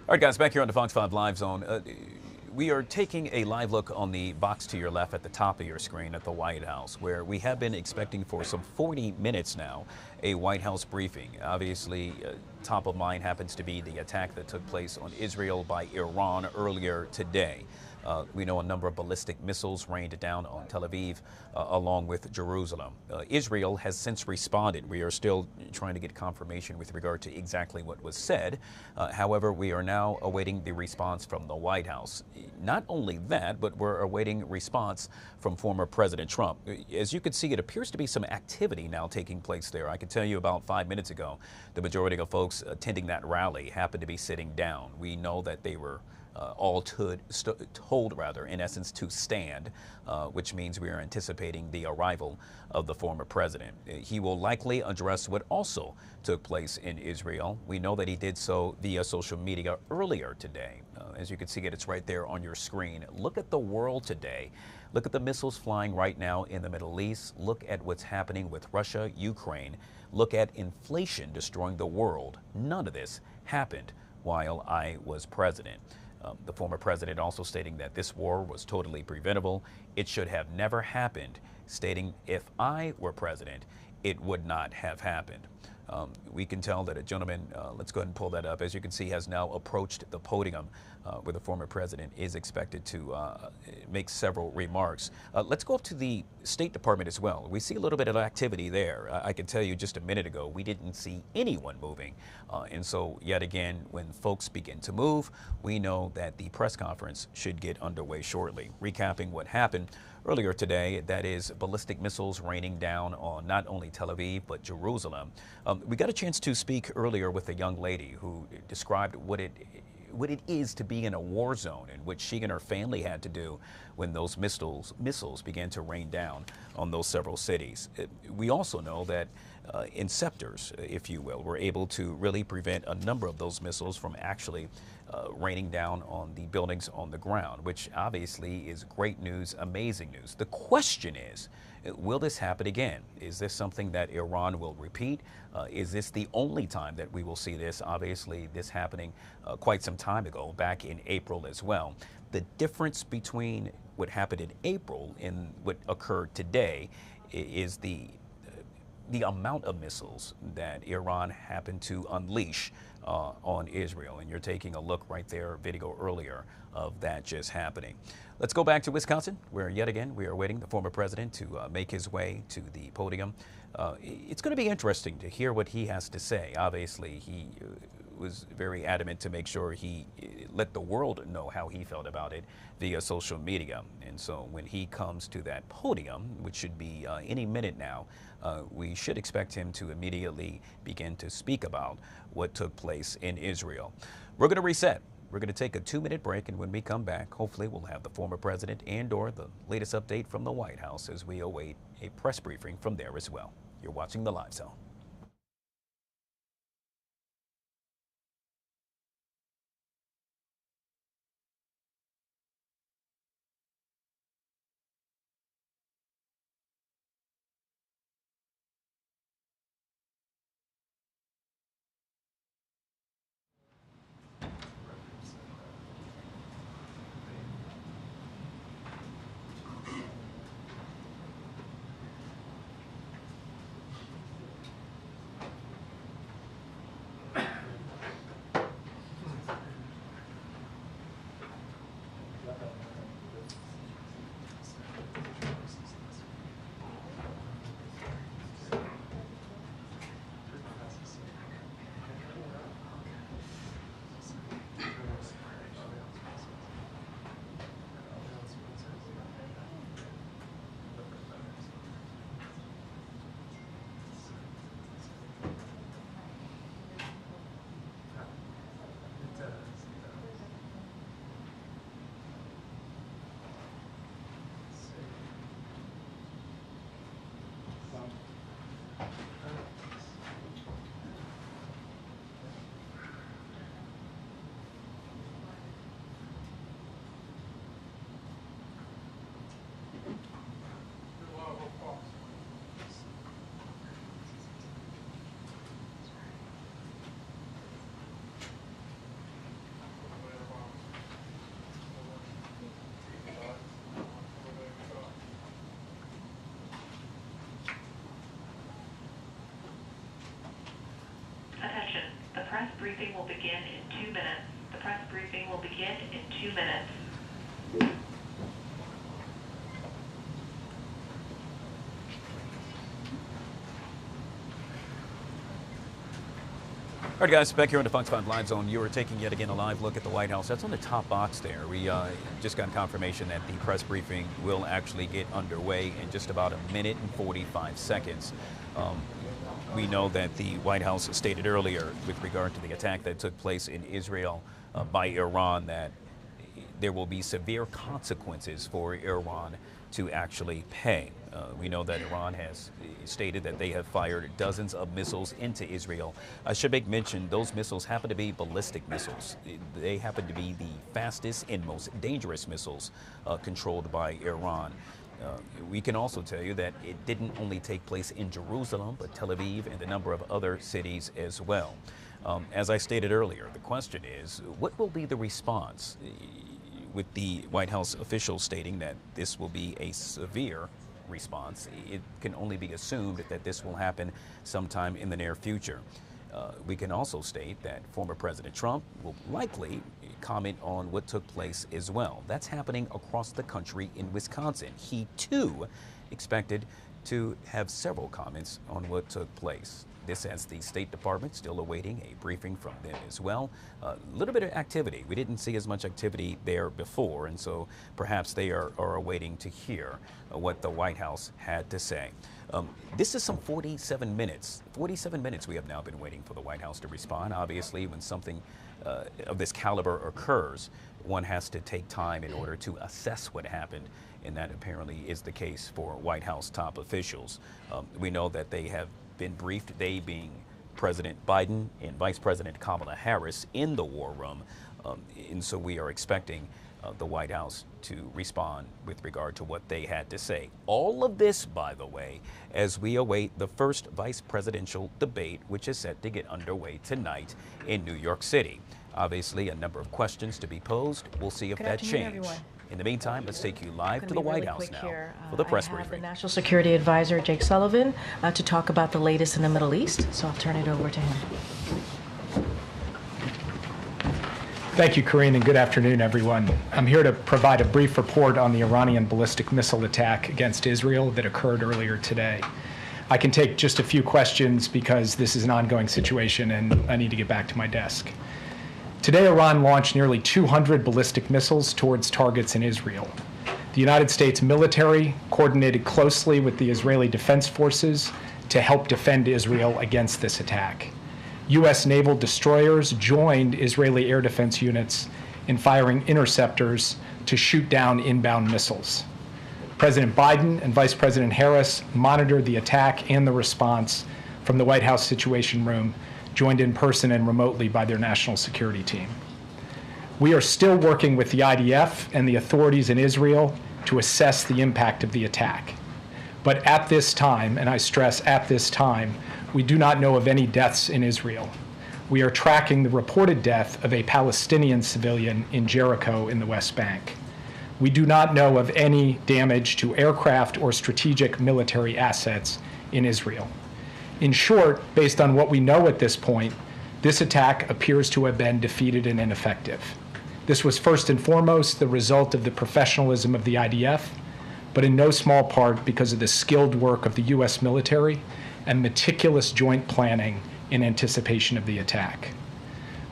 All right, guys, back here on the Fox 5 Live Zone. We are taking a live look on the box to your left at the top of your screen at the White House, where we have been expecting for some 40 minutes now a White House briefing. Obviously, top of mind happens to be the attack that took place on Israel by Iran earlier today. We know a number of ballistic missiles rained down on Tel Aviv, along with Jerusalem. Israel has since responded. We are still trying to get confirmation with regard to exactly what was said. However, we are now awaiting the response from the White House. Not only that, but we're awaiting response from former President Trump. As you can see, it appears to be some activity now taking place there. I can tell you about 5 minutes ago, the majority of folks attending that rally happened to be sitting down. We know that they were all told, in essence, to stand, which means we are anticipating the arrival of the former president. He will likely address what also took place in Israel. We know that he did so via social media earlier today. As you can see it's right there on your screen. Look at the world today. Look at the missiles flying right now in the Middle East. Look at what's happening with Russia, Ukraine. Look at inflation destroying the world. None of this happened while I was president. The former president also stating that this war was totally preventable. It should have never happened, stating if I were president, it would not have happened. We can tell that a gentleman, let's go ahead and pull that up, as you can see, has now approached the podium where the former president is expected to make several remarks. Let's go up to the State Department as well. We see a little bit of activity there. I can tell you just a minute ago, we didn't see anyone moving. And so yet again, when folks begin to move, we know that the press conference should get underway shortly. Recapping what happened earlier today, that is ballistic missiles raining down on not only Tel Aviv, but Jerusalem. We got a chance to speak earlier with a young lady who described what it is to be in a war zone and what she and her family had to do when those missiles began to rain down on those several cities. We also know that inceptors, if you will, were able to really prevent a number of those missiles from actually raining down on the buildings on the ground, which obviously is great news, amazing news. The question is, will this happen again? Is this something that Iran will repeat? Is this the only time that we will see this? Obviously, this happening quite some time ago, back in April as well. The difference between what happened in April and what occurred today is the amount of missiles that Iran happened to unleash on Israel. And you're taking a look right there, video earlier of that just happening. Let's go back to Wisconsin, where yet again we are waiting the former president to make his way to the podium. It's going to be interesting to hear what he has to say. Obviously, he was very adamant to make sure he let the world know how he felt about it via social media. And so when he comes to that podium, which should be any minute now, we should expect him to immediately begin to speak about what took place in Israel. We're going to reset. We're going to take a 2-minute break, and when we come back, hopefully we'll have the former president and/or the latest update from the White House as we await a press briefing from there as well. You're watching The Live Zone. Attention, the press briefing will begin in 2 minutes. The press briefing will begin in 2 minutes. All right, guys, back here on the Fox 5 Live Zone, you are taking yet again a live look at the White House. That's on the top box there. We just got confirmation that the press briefing will actually get underway in just about 1 minute and 45 seconds. We know that the White House stated earlier with regard to the attack that took place in Israel by Iran that there will be severe consequences for Iran to actually pay. We know that Iran has stated that they have fired dozens of missiles into Israel. I should make mention those missiles happen to be ballistic missiles. They happen to be the fastest and most dangerous missiles controlled by Iran. We can also tell you that it didn't only take place in Jerusalem, but Tel Aviv and a number of other cities as well. As I stated earlier, the question is, what will be the response? With the White House officials stating that this will be a severe response, it can only be assumed that this will happen sometime in the near future. We can also state that former President Trump will likely comment on what took place as well. That's happening across the country in Wisconsin. He too expected to have several comments on what took place. This as the State Department still awaiting a briefing from them as well. A little bit of activity. We didn't see as much activity there before, and so perhaps they are awaiting to hear what the White House had to say. This is some 47 minutes. 47 minutes we have now been waiting for the White House to respond. Obviously, when something of this caliber occurs, one has to take time in order to assess what happened, and that apparently is the case for White House top officials. We know that they have been briefed, they being President Biden and Vice President Kamala Harris in the war room, and so we are expecting the White House to respond with regard to what they had to say. All of this, by the way, as we await the first vice presidential debate, which is set to get underway tonight in New York City. Obviously, a number of questions to be posed. We'll see if that changes. In the meantime, let's take you live to the White House now for the press briefing. The National Security Advisor, Jake Sullivan, to talk about the latest in the Middle East, so I'll turn it over to him. Thank you, Corinne, and good afternoon, everyone. I'm here to provide a brief report on the Iranian ballistic missile attack against Israel that occurred earlier today. I can take just a few questions because this is an ongoing situation and I need to get back to my desk. Today, Iran launched nearly 200 ballistic missiles towards targets in Israel. The United States military coordinated closely with the Israeli Defense Forces to help defend Israel against this attack. U.S. naval destroyers joined Israeli air defense units in firing interceptors to shoot down inbound missiles. President Biden and Vice President Harris monitored the attack and the response from the White House Situation Room, joined in person and remotely by their national security team. We are still working with the IDF and the authorities in Israel to assess the impact of the attack. But at this time, and I stress at this time, we do not know of any deaths in Israel. We are tracking the reported death of a Palestinian civilian in Jericho in the West Bank. We do not know of any damage to aircraft or strategic military assets in Israel. In short, based on what we know at this point, this attack appears to have been defeated and ineffective. This was first and foremost the result of the professionalism of the IDF, but in no small part because of the skilled work of the U.S. military and meticulous joint planning in anticipation of the attack.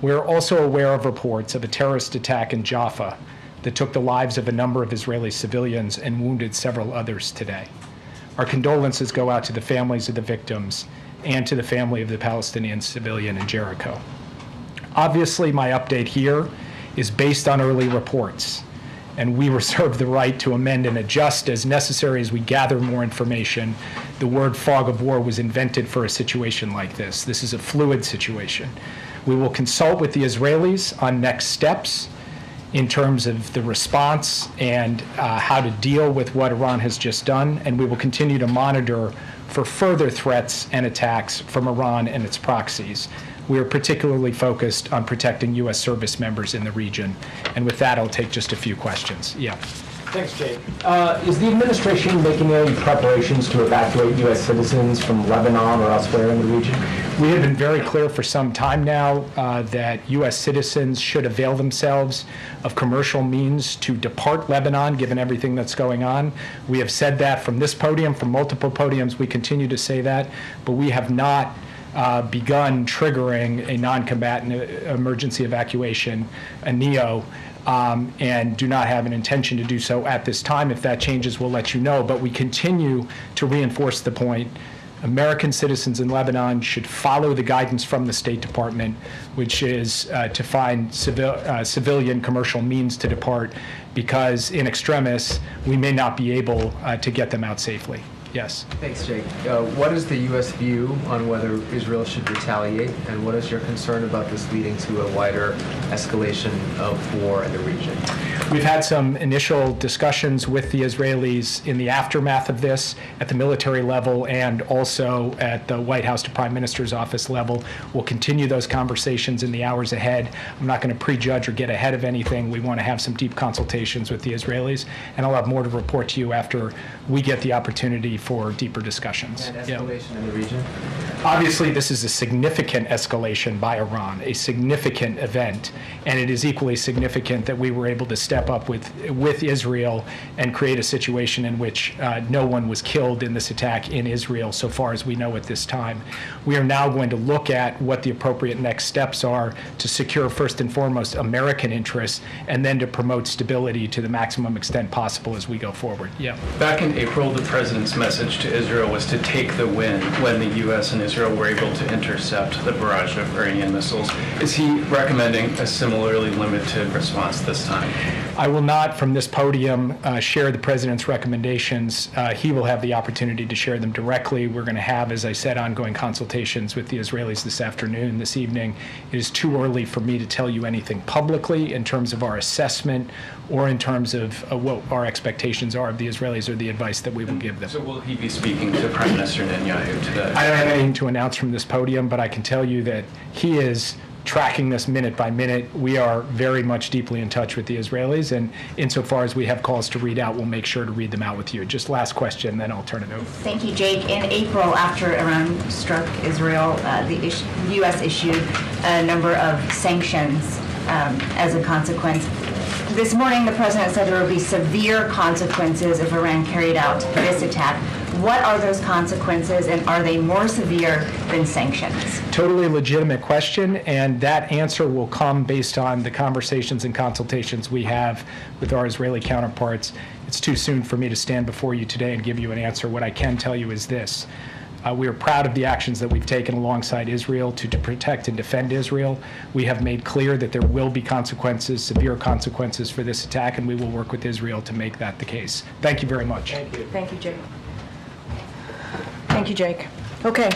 We are also aware of reports of a terrorist attack in Jaffa that took the lives of a number of Israeli civilians and wounded several others today. Our condolences go out to the families of the victims and to the family of the Palestinian civilian in Jericho. Obviously, my update here is based on early reports, and we reserve the right to amend and adjust as necessary as we gather more information. The word fog of war was invented for a situation like this. This is a fluid situation. We will consult with the Israelis on next steps in terms of the response and how to deal with what Iran has just done, and we will continue to monitor for further threats and attacks from Iran and its proxies. We are particularly focused on protecting U.S. service members in the region. And with that, I'll take just a few questions. Yeah. Thanks, Jake. Is the administration making any preparations to evacuate U.S. citizens from Lebanon or elsewhere in the region? We have been very clear for some time now that U.S. citizens should avail themselves of commercial means to depart Lebanon, given everything that's going on. We have said that from this podium, from multiple podiums. We continue to say that, but we have not begun triggering a non-combatant emergency evacuation, a NEO, and do not have an intention to do so at this time. If that changes, we'll let you know. But we continue to reinforce the point. American citizens in Lebanon should follow the guidance from the State Department, which is to find civilian commercial means to depart, because in extremis, we may not be able to get them out safely. Yes. Thanks, Jake. What is the U.S. view on whether Israel should retaliate, and what is your concern about this leading to a wider escalation of war in the region? We've had some initial discussions with the Israelis in the aftermath of this at the military level and also at the White House to Prime Minister's office level. We'll continue those conversations in the hours ahead. I'm not going to prejudge or get ahead of anything. We want to have some deep consultations with the Israelis, and I'll have more to report to you after we get the opportunity for deeper discussions. And escalation in the region? Obviously, this is a significant escalation by Iran, a significant event, and it is equally significant that we were able to step up with Israel and create a situation in which no one was killed in this attack in Israel, so far as we know at this time. We are now going to look at what the appropriate next steps are to secure, first and foremost, American interests, and then to promote stability to the maximum extent possible as we go forward. Yeah. Back in April, the president's message to Israel was to take the win when the U.S. and Israel were able to intercept the barrage of Iranian missiles. Is he recommending a similarly limited response this time? I will not, from this podium, share the president's recommendations. He will have the opportunity to share them directly. We're going to have, as I said, ongoing consultations with the Israelis this afternoon, this evening. It is too early for me to tell you anything publicly in terms of our assessment or in terms of what our expectations are of the Israelis or the advice that we will give them. So will he be speaking to Prime Minister Netanyahu today? I don't have anything to announce from this podium, but I can tell you that he is tracking this minute by minute. We are very much deeply in touch with the Israelis, and insofar as we have calls to read out, we'll make sure to read them out with you. Just last question, then I'll turn it over. Thank you, Jake. In April, after Iran struck Israel, the U.S. issued a number of sanctions as a consequence. This morning, the president said there would be severe consequences if Iran carried out this attack. what are those consequences, and are they more severe than sanctions? Totally legitimate question, and that answer will come based on the conversations and consultations we have with our Israeli counterparts. It's too soon for me to stand before you today and give you an answer. What I can tell you is this. We are proud of the actions that we've taken alongside Israel to protect and defend Israel. We have made clear that there will be consequences, severe consequences for this attack, and we will work with Israel to make that the case. Thank you very much. Thank you. Thank you, Jake. Thank you, Jake. Okay,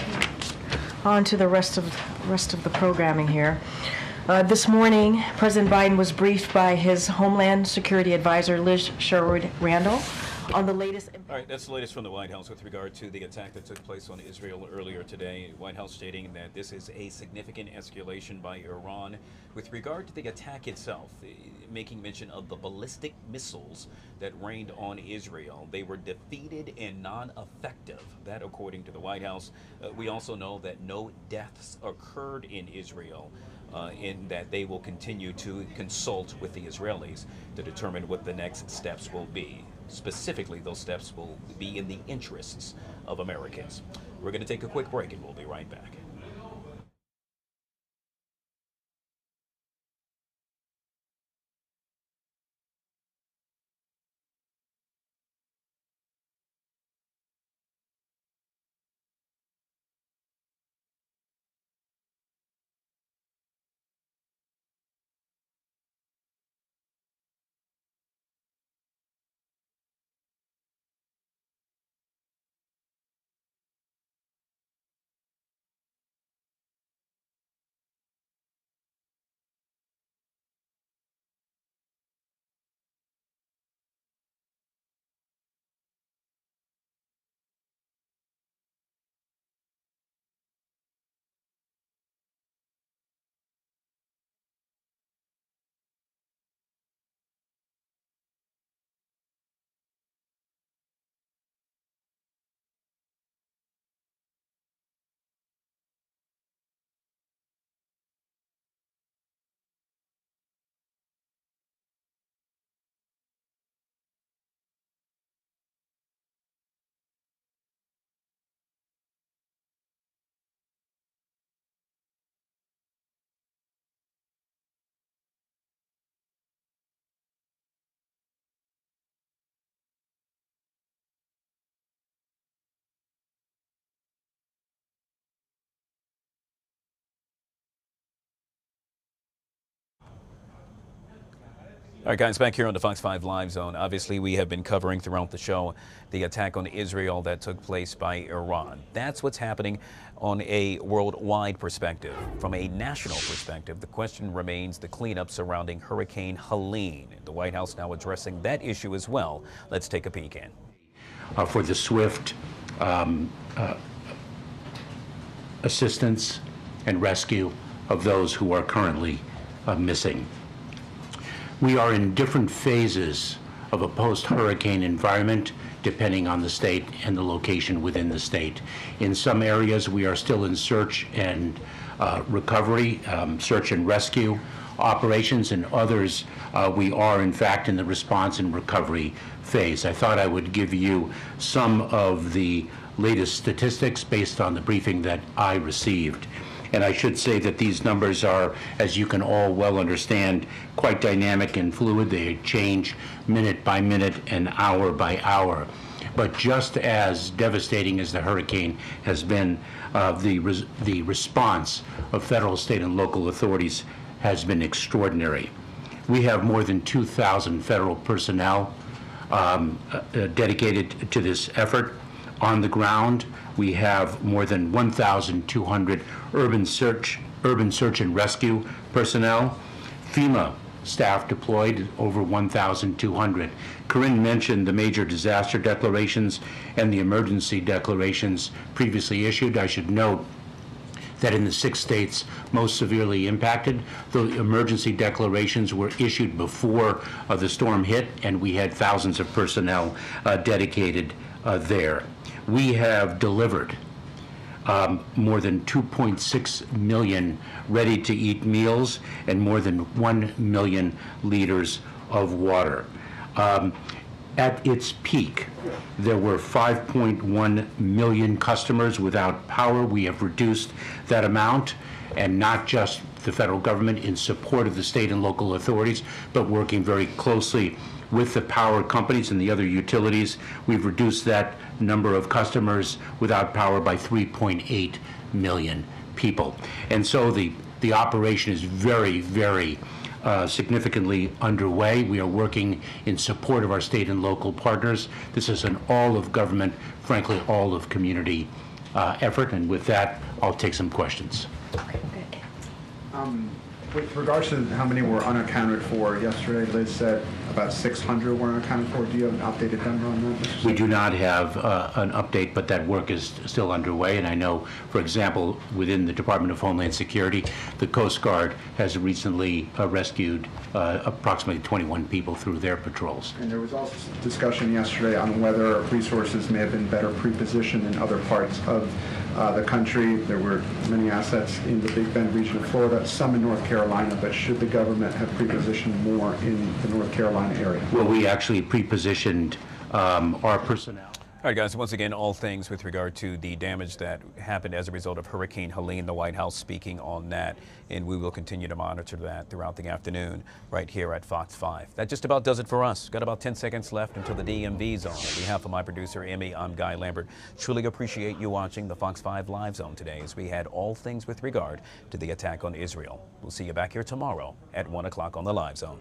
on to the rest of the programming here. This morning, President Biden was briefed by his Homeland Security Advisor, Liz Sherwood Randall, on the latest. All right, that's the latest from the White House with regard to the attack that took place on Israel earlier today. White House stating that this is a significant escalation by Iran. With regard to the attack itself, making mention of the ballistic missiles that rained on Israel, they were defeated and non-effective. That, according to the White House. We also know that no deaths occurred in Israel. In that they will continue to consult with the Israelis to determine what the next steps will be. Specifically, those steps will be in the interests of Americans. We're going to take a quick break and we'll be right back. All right, guys, back here on the Fox 5 Live Zone. Obviously, we have been covering throughout the show the attack on Israel that took place by Iran. That's what's happening on a worldwide perspective. From a national perspective, the question remains the cleanup surrounding Hurricane Helene. The White House now addressing that issue as well. Let's take a peek in. For the swift assistance and rescue of those who are currently missing. We are in different phases of a post-hurricane environment depending on the state and the location within the state. In some areas, we are still in search and recovery, search and rescue operations. In others, we are in fact in the response and recovery phase. I thought I would give you some of the latest statistics based on the briefing that I received. And I should say that these numbers are, as you can all well understand, quite dynamic and fluid. They change minute by minute and hour by hour. But just as devastating as the hurricane has been, the response of federal, state, and local authorities has been extraordinary. We have more than 2,000 federal personnel dedicated to this effort. On the ground, we have more than 1,200 urban search and rescue personnel. FEMA staff deployed, over 1,200. Corinne mentioned the major disaster declarations and the emergency declarations previously issued. I should note that in the 6 states most severely impacted, the emergency declarations were issued before the storm hit, and we had thousands of personnel dedicated there. We have delivered more than 2.6 million ready-to-eat meals and more than 1 million liters of water. At its peak, there were 5.1 million customers without power. We have reduced that amount, and not just the federal government in support of the state and local authorities, but working very closely with the power companies and the other utilities. We've reduced that number of customers without power by 3.8 million people. And so the operation is very, very significantly underway. We are working in support of our state and local partners. This is an all of government, frankly, all of community effort. And with that, I'll take some questions. With regards to how many were unaccounted for, yesterday Liz said about 600 were unaccounted for. Do you have an updated number on that? We do not have an update, but that work is still underway. And I know, for example, within the Department of Homeland Security, the Coast Guard has recently rescued approximately 21 people through their patrols. And there was also discussion yesterday on whether resources may have been better pre-positioned in other parts of the country. There were many assets in the Big Bend region of Florida, some in North Carolina, but should the government have pre-positioned more in the North Carolina area? Well, we actually pre-positioned our personnel. All right, guys, once again, all things with regard to the damage that happened as a result of Hurricane Helene, the White House speaking on that, and we will continue to monitor that throughout the afternoon right here at Fox 5. That just about does it for us. Got about 10 seconds left until the DMV's on. On behalf of my producer, Emmy, I'm Guy Lambert. Truly appreciate you watching the Fox 5 Live Zone today as we had all things with regard to the attack on Israel. We'll see you back here tomorrow at 1 o'clock on the Live Zone.